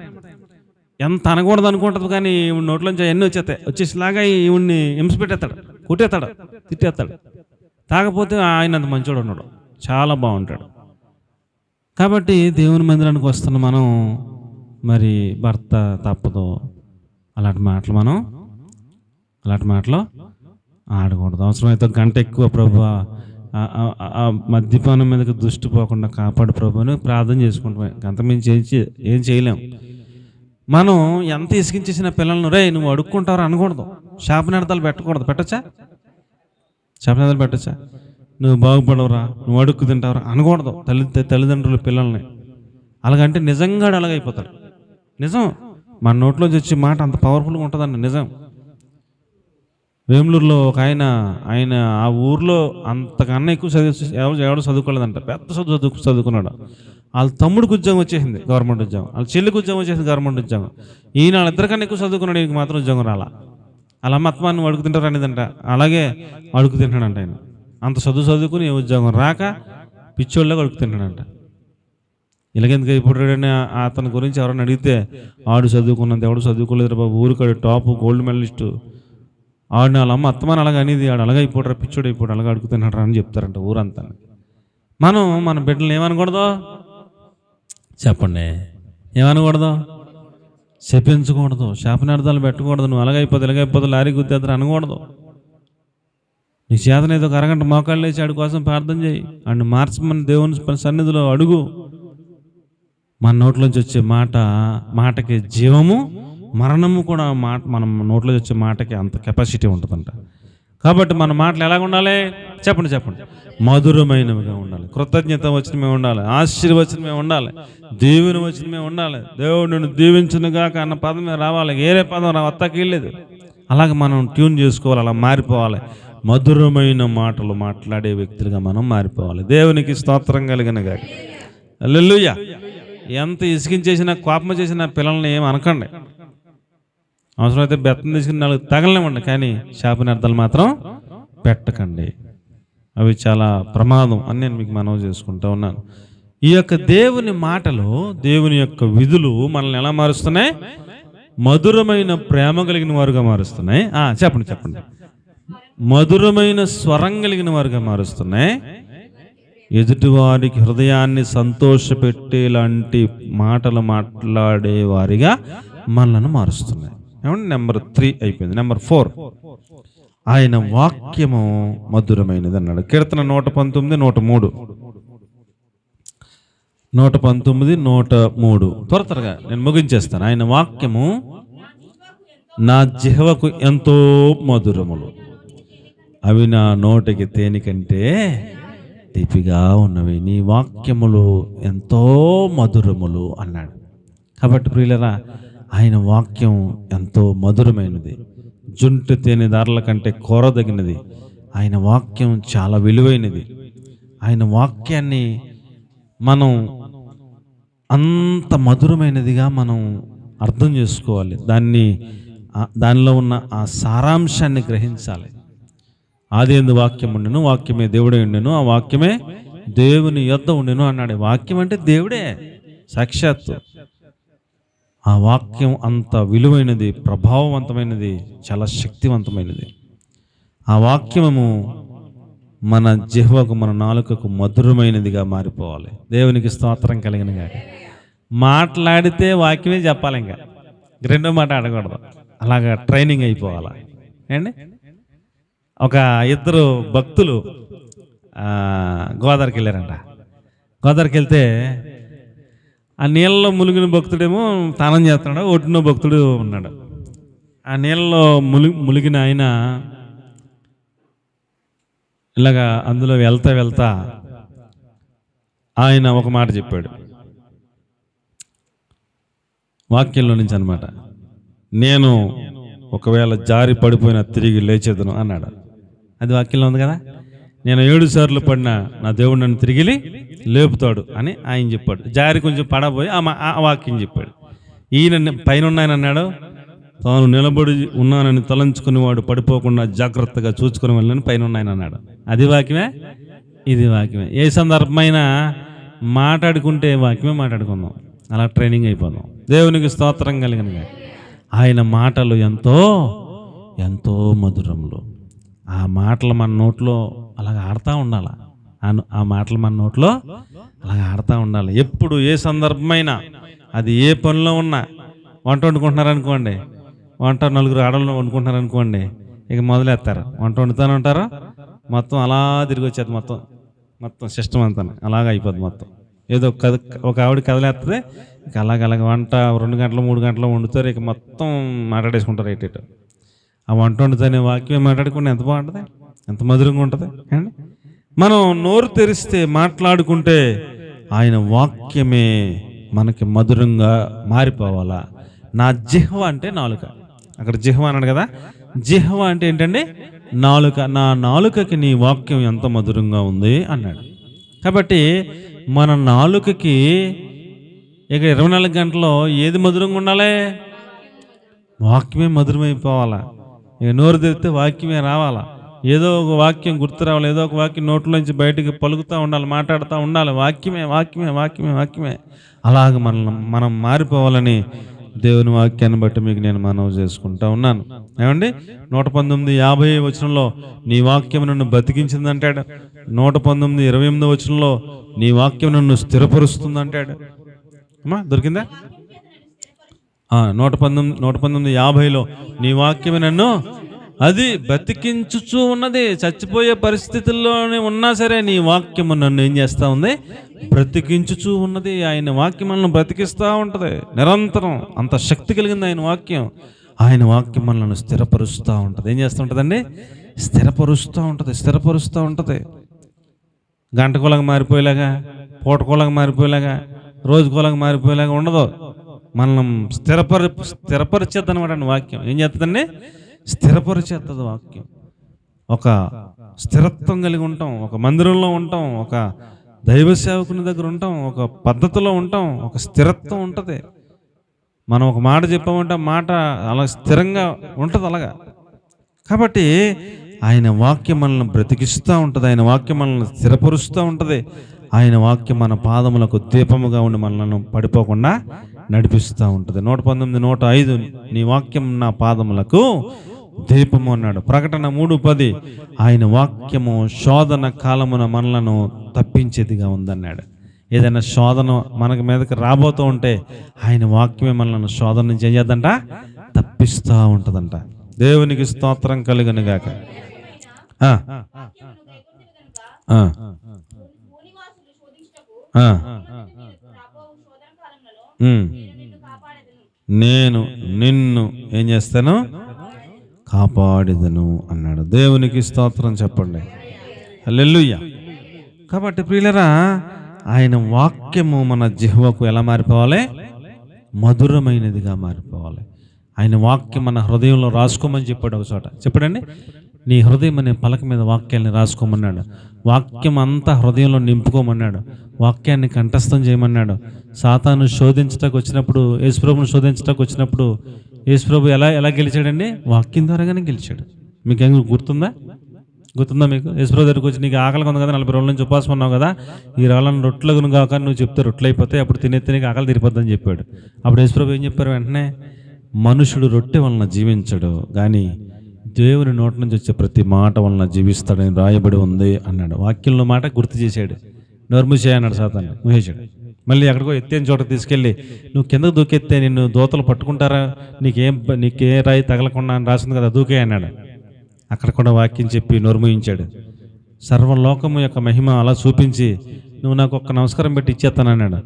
ఎంత అనకూడదు అనుకుంటుంది, కానీ ఈవిడ నోట్లోంచి అవన్నీ వచ్చేసిలాగా ఈవిడ్ని హింస పెట్టేస్తాడు, కొట్టేస్తాడు, తిట్టేస్తాడు. తాగపోతే ఆయన అంత మంచోడు ఉన్నాడు, చాలా బాగుంటాడు. కాబట్టి దేవుని మందిరానికి వస్తున్న మనం మరి భర్త తప్పదు, అలాంటి మాటలు ఆడకూడదు. అవసరమైతే గంట ఎక్కువ ప్రభు మద్యపానం మీదకి దృష్టి పోకుండా కాపాడు ప్రభు అని ప్రార్థన చేసుకుంటాం. గంట మించి ఏం చేయలేం. మనం ఎంత ఇసుకించేసిన పిల్లలను, రే నువ్వు అడుక్కుంటావు అనకూడదు. శాపనార్థాలు పెట్టకూడదు. పెట్టచ్చా? శాపనార్థాలు పెట్టచ్చా? నువ్వు బాగుపడవురా, నువ్వు అడుక్కు తింటావురా అనకూడదు తల్లిదండ్రులు పిల్లల్ని. అలాగంటే నిజంగా అలాగైపోతాడు. నిజం, మన నోట్లోంచి వచ్చే మాట అంత పవర్ఫుల్గా ఉంటుందండి. నిజం. వేములూరులో ఒక ఆయన ఆ ఊర్లో అంతకన్నా ఎక్కువ ఎవడు చదువుకోలేదంట, పెద్ద చదువుకున్నాడు. వాళ్ళ తమ్ముడికి ఉద్యోగం వచ్చేసింది, గవర్నమెంట్ ఉద్యోగం. వాళ్ళ చెల్లికి ఉద్యోగం వచ్చేసింది, గవర్నమెంట్ ఉద్యోగం. ఈయన వాళ్ళిద్దరికన్నా ఎక్కువ చదువుకున్నాడు, ఈయనకి మాత్రం ఉద్యోగం రాలా. అలా అత్తమాన్ని అడుగుతుంటారు అనేదంట, అలాగే అడుగు తింటాడంట ఆయన. అంత చదువుకుని ఉద్యోగం రాక పిచ్చోళ్ళగా అడుగు తింటాడంట. ఇలాగెందుకు అయిపోయాడని అతని గురించి ఎవరైనా అడిగితే, ఆడు చదువుకున్నంత ఎవడు చదువుకోలేదు బాబు, ఊరికాడు టాప్ గోల్డ్ మెడలిస్టు, ఆడిని వాళ్ళ అమ్మ అత్తమాని అలాగ అనేది, ఆడు అలాగే అయిపోయాడు, పిచ్చోడు అయిపోయాడు, అలాగే అడుగుతున్నాడు అని చెప్తారంట ఊరంతా. మనం మన బిడ్డలు ఏమనకూడదు చెప్పండి, ఏమనకూడదు? శపించకూడదు, శాపనార్థాలు పెట్టకూడదు. నువ్వు ఇలాగైపోతే లారీ గుద్దేద్దరు అనకూడదు. నీకు చేతన ఏదో ఒక అరగంట మోకాళ్ళు లేచి ఆడి కోసం ప్రార్థన చేయి, ఆడిని మార్చమని దేవుని సన్నిధిలో అడుగు. మన నోట్లోంచి వచ్చే మాటకి జీవము మరణము కూడా మనం నోట్లోంచి వచ్చే మాటకి అంత కెపాసిటీ ఉంటుందంట. కాబట్టి మన మాటలు ఎలాగ ఉండాలి చెప్పండి? మధురమైనవిగా ఉండాలి, కృతజ్ఞత వచనమే ఉండాలి, ఆశీర్వచనమే ఉండాలి, దేవుని వచనమే ఉండాలి. దేవుడు నిన్ను దీవించునుగాక అన్న పదమే రావాలి, వేరే పదం వత్తకీలేదు. అలాగే మనం ట్యూన్ చేసుకోవాలి, అలా మారిపోవాలి. మధురమైన మాటలు మాట్లాడే వ్యక్తులుగా మనం మారిపోవాలి. దేవునికి స్తోత్రం కలిగిన గాక. హల్లెలూయా. ఎంత ఇసికించేసినా కోపం చేసిన పిల్లల్ని ఏమి అనకండి. అవసరమైతే బెత్తం తీసుకుని 4 తగలనివ్వండి, కానీ శాపనార్థాలు మాత్రం పెట్టకండి. అవి చాలా ప్రమాదం అని నేను మీకు మనవి చేసుకుంటూ ఉన్నాను. ఈ యొక్క దేవుని మాటలు, దేవుని యొక్క విధులు మనల్ని ఎలా మారుస్తున్నాయి? మధురమైన ప్రేమ కలిగిన వారుగా మారుస్తున్నాయి. చెప్పండి. మధురమైన స్వరం కలిగిన వారుగా మారుస్తున్నాయి. ఎదుటివారికి హృదయాన్ని సంతోషపెట్టేలాంటి మాటలు మాట్లాడే వారిగా మనల్ని మారుస్తున్నాయి. ఏమంటే నెంబర్ 3 అయిపోయింది. నెంబర్ 4, ఆయన వాక్యము మధురమైనది అన్నాడు. కీర్తన 119, 103. 119, 103 త్వరగా నేను ముగించేస్తాను. ఆయన వాక్యము నా జిహ్వకు ఎంతో మధురములు, అవి నా నోటికి తేనె కంటే తీపిగా ఉన్నవి. నీ వాక్యములు ఎంతో మధురములు అన్నాడు. కాబట్టి ప్రియులరా, ఆయన వాక్యం ఎంతో మధురమైనది, జుంటు తేనె దారుల కంటే కోరదగినది. ఆయన వాక్యం చాలా విలువైనది. ఆయన వాక్యాన్ని మనం అంత మధురమైనదిగా మనం అర్థం చేసుకోవాలి. దానిలో ఉన్న ఆ సారాంశాన్ని గ్రహించాలి. ఆదియందు వాక్యం ఉండెను, వాక్యమే దేవుడే ఉండెను, ఆ వాక్యమే దేవుని యొద్ద ఉండెను అన్నాడు. వాక్యం అంటే దేవుడే సాక్షాత్తు. ఆ వాక్యం అంత విలువైనది, ప్రభావవంతమైనది, చాలా శక్తివంతమైనది. ఆ వాక్యము మన జిహ్వకు, మన నాలుకకు మధురమైనదిగా మారిపోవాలి. దేవునికి స్తోత్రం కలిగిన గాక. మాట్లాడితే వాక్యమే చెప్పాలి, ఇంకా రెండో మాట అడగకూడదు. అలాగా ట్రైనింగ్ అయిపోవాలా అండి. ఒక 2 భక్తులు గోదావరికి వెళ్ళారంట. గోదావరికి వెళ్తే ఆ నీళ్ళలో మునిగిన భక్తుడేమో స్నానం చేస్తున్నాడు, ఒడ్డున భక్తుడు ఉన్నాడు. ఆ నీళ్ళలో మునిగిన ఆయన ఇలాగా అందులో వెళ్తా ఆయన ఒక మాట చెప్పాడు, వాక్యంలో నుంచి అన్నమాట. నేను ఒకవేళ జారి పడిపోయినా తిరిగి లేచేదను అన్నాడు. అది వాక్యంలో ఉంది కదా. నేను 7 సార్లు పడినా నా దేవుడు నన్ను తిరిగి లేపుతాడు అని ఆయన చెప్పాడు. జారి కొంచెం పడబోయి ఆ వాక్యం చెప్పాడు. ఈయన పైన ఆయన అన్నాడు, తాను నిలబడి ఉన్నానని తలంచుకుని వాడు పడిపోకుండా జాగ్రత్తగా చూసుకుని వెళ్ళని పైన ఆయన అన్నాడు. అది వాక్యమే, ఇది వాక్యమే. ఏ సందర్భమైనా మాట్లాడుకుంటే వాక్యమే మాట్లాడుకుందాం, అలా ట్రైనింగ్ అయిపోదాం. దేవునికి స్తోత్రం కలిగిన ఆయన మాటలు ఎంతో ఎంతో మధురములు. ఆ మాటలు మన నోట్లో అలాగ ఆడుతూ ఉండాలి. ఆ మాటలు మన నోట్లో అలాగ ఆడుతూ ఉండాలి. ఎప్పుడు ఏ సందర్భమైనా, అది ఏ పనిలో ఉన్నా, వంట వండుకుంటున్నారనుకోండి, వంట 4 ఆడలు వండుకుంటున్నారనుకోండి, ఇక మొదలెత్తారు. వంట వండుతూనే ఉంటారు, మొత్తం అలా తిరిగి వచ్చేది, మొత్తం సిస్టమ్ అంతా అలాగ అయిపోద్ది. మొత్తం ఏదో ఒక ఆవిడ కదలేస్తుంది, ఇక అలాగ వంట 2 గంటలు 3 గంటలు వండుతారు, ఇక మొత్తం మాట్లాడేసుకుంటారు. ఎటు ఆ వంట వండుతానే వాక్యం మాట్లాడుకుంటే ఎంత బాగుంటుంది, ఎంత మధురంగా ఉంటుంది అండి. మనం నోరు తెరిస్తే మాట్లాడుకుంటే ఆయన వాక్యమే మనకి మధురంగా మారిపోవాలా. నా జిహ్వ అంటే నాలుక, అక్కడ జిహ్వ అన్నాడు కదా. జిహ్వ అంటే ఏంటండి? నాలుక. నా నాలుకకి నీ వాక్యం ఎంత మధురంగా ఉంది అన్నాడు. కాబట్టి మన నాలుకకి ఇక 24 గంటల్లో ఏది మధురంగా ఉండాలి? వాక్యమే మధురమైపోవాలా. ఇక నోరు తెరిస్తే వాక్యమే రావాలా. ఏదో ఒక వాక్యం గుర్తు రావాలి, ఏదో ఒక వాక్యం నోట్లోంచి బయటికి పలుకుతూ ఉండాలి, మాట్లాడుతూ ఉండాలి. వాక్యమే వాక్యమే వాక్యమే వాక్యమే. అలాగ మనం మారిపోవాలని దేవుని వాక్యాన్ని బట్టి మీకు నేను మనవి చేసుకుంటా ఉన్నాను. ఏమండి 119:50 వచనంలో నీ వాక్యం నన్ను బతికించింది అంటాడు. 119:28 వచనంలో నీ వాక్యం నన్ను స్థిరపరుస్తుంది అంటాడు. అమ్మా దొరికిందా? 119:50లో నీ వాక్యమే నన్ను అది బతికించుచూ ఉన్నది. చచ్చిపోయే పరిస్థితుల్లోనే ఉన్నా సరే నీ వాక్యము నన్ను ఏం చేస్తూ ఉంది? బ్రతికించుచూ ఉన్నది. ఆయన వాక్యం మనల్ని బ్రతికిస్తూ ఉంటుంది నిరంతరం. అంత శక్తి కలిగింది ఆయన వాక్యం. ఆయన వాక్యం మనల్ని స్థిరపరుస్తూ ఉంటుంది. ఏం చేస్తూ ఉంటుందండి? స్థిరపరుస్తూ ఉంటుంది, స్థిరపరుస్తూ ఉంటుంది. గంటకోలాగా మారిపోయేలాగా, పూటకోలాగా మారిపోయేలాగా, రోజుకోలాగా మారిపోయేలాగా ఉండదు. మనం స్థిరపరిచేద్ది అనమాట వాక్యం. ఏం చేస్తుందండి? స్థిరపరిచేస్తుంది వాక్యం. ఒక స్థిరత్వం కలిగి ఉంటాం, ఒక మందిరంలో ఉంటాం, ఒక దైవ సేవకుని దగ్గర ఉంటాం, ఒక పద్ధతిలో ఉంటాం, ఒక స్థిరత్వం ఉంటుంది. మనం ఒక మాట చెప్పామంటే మాట అలా స్థిరంగా ఉంటుంది అలాగా. కాబట్టి ఆయన వాక్యం మనల్ని బ్రతికిస్తూ ఉంటుంది, ఆయన వాక్యం మనల్ని స్థిరపరుస్తూ ఉంటుంది. ఆయన వాక్యం మన పాదములకు దీపముగా ఉండి మనల్ని పడిపోకుండా నడిపిస్తూ ఉంటుంది. 119:105 నీ వాక్యం నా పాదములకు దీపము అన్నాడు. ప్రకటన 3:10 ఆయన వాక్యము శోధన కాలమున మనలను తప్పించేదిగా ఉందన్నాడు. ఏదైనా శోధన మనకి మీదకి రాబోతూ ఉంటే ఆయన వాక్యమే మనల్ని శోధన నుంచి ఏం చేద్దంట? తప్పిస్తూ ఉంటుందంట. దేవునికి స్తోత్రం కలుగును గాక. నేను నిన్ను ఏం చేస్తాను? కాపాడెదను అన్నాడు. దేవునికి స్తోత్రం చెప్పండి. హల్లెలూయా. కాబట్టి ప్రియులరా, ఆయన వాక్యము మన జిహ్వకు ఎలా మారిపోవాలి? మధురమైనదిగా మారిపోవాలి. ఆయన వాక్యం మన హృదయంలో రాసుకోమని చెప్పాడు ఒక చోట. చెప్పాడండి, నీ హృదయం అనే పలక మీద వాక్యాన్ని రాసుకోమన్నాడు. వాక్యం అంతా హృదయంలో నింపుకోమన్నాడు. వాక్యాన్ని కంఠస్థం చేయమన్నాడు. సాతాను శోధించటానికి వచ్చినప్పుడు, యేసుప్రభుని శోధించటానికి వచ్చినప్పుడు యేసుప్రభు ఎలా గెలిచాడండి? వాక్యం ద్వారాగానే గెలిచాడు. మీకు ఏం గుర్తుందా మీకు? యేసుప్రభు దగ్గరికి వచ్చి, నీకు ఆకలిగా ఉంది కదా, 40 రోజుల నుంచి ఉపవాసం ఉన్నావు కదా, ఈ రాళ్ళను రొట్టెలను కాక నువ్వు చెప్తే రొట్టెలు అయిపోతాయి, అప్పుడు తినే ఆకలి తీరిపోద్దని చెప్పాడు. అప్పుడు యేసుప్రభు ఏం చెప్పారు? వెంటనే, మనుషుడు రొట్టె వలన జీవించడు కానీ దేవుని నోటి నుంచి వచ్చే ప్రతి మాట వలన జీవిస్తాడని రాయబడి ఉంది అన్నాడు. వాక్యంలో మాట గుర్తు చేశాడు. నోర్ముషే అన్నాడు సాతాను, ముహేశాడు. మళ్ళీ ఎక్కడికో ఎత్తేని చోటకి తీసుకెళ్ళి, నువ్వు కిందకు దూకెత్తే నిన్ను దోతలు పట్టుకుంటారా, నీకే రాయి తగలకుండా అని రాసింది కదా, దూకే అన్నాడు. అక్కడ కూడా వాక్యం చెప్పి నోర్ముయించాడు. సర్వలోకము యొక్క మహిమ అలా చూపించి, నువ్వు నాకు ఒక్క నమస్కారం పెట్టి ఇచ్చేస్తానన్నాడు.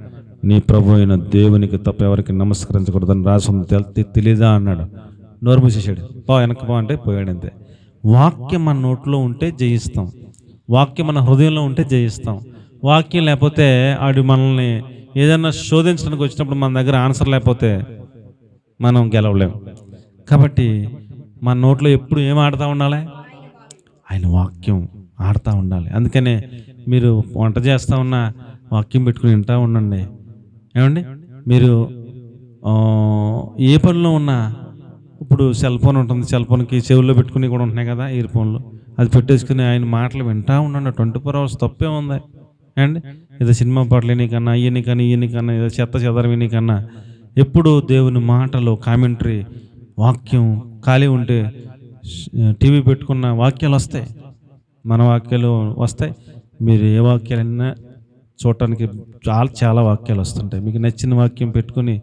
నీ ప్రభు అయిన దేవునికి తప్ప ఎవరికి నమస్కరించకూడదని రాసింది తెలీదా అన్నాడు. నోరు మూసేశాడు. వెనక్కి అంటే పోయాడు. అంతే. వాక్యం మన నోట్లో ఉంటే జయిస్తాం, వాక్యం మన హృదయంలో ఉంటే జయిస్తాం. వాక్యం లేకపోతే ఆడు మనల్ని ఏదైనా శోధించడానికి వచ్చినప్పుడు మన దగ్గర ఆన్సర్ లేకపోతే మనం గెలవలేము. కాబట్టి మన నోట్లో ఎప్పుడు ఏం ఆడుతూ ఉండాలి? ఆయన వాక్యం ఆడుతూ ఉండాలి. అందుకనే మీరు వంట చేస్తూ ఉన్న వాక్యం పెట్టుకుని వింటూ ఉండండి. ఏమండి, మీరు ఏ పనిలో ఉన్నా, ఇప్పుడు సెల్ ఫోన్ ఉంటుంది, సెల్ ఫోన్కి చెవుల్లో పెట్టుకుని కూడా ఉంటున్నాయి కదా, ఇయర్ ఫోన్లు, అది పెట్టేసుకుని ఆయన మాటలు వింటూ ఉండండి. 24 hours తప్పే ఉంది అండి. ఏదో సినిమా పాటలు వినికన్నా, ఈయనకన్నా, ఏదో చెత్త చెదర వినికన్నా ఎప్పుడు దేవుని మాటలు, కామెంటరీ, వాక్యం ఖాళీ ఉంటే టీవీ పెట్టుకున్న వాక్యాలు వస్తాయి, మన వాక్యాలు వస్తాయి. మీరు ఏ వాక్యాలైనా చూడటానికి చాలా వాక్యాలు వస్తుంటాయి. మీకు నచ్చిన వాక్యం పెట్టుకుని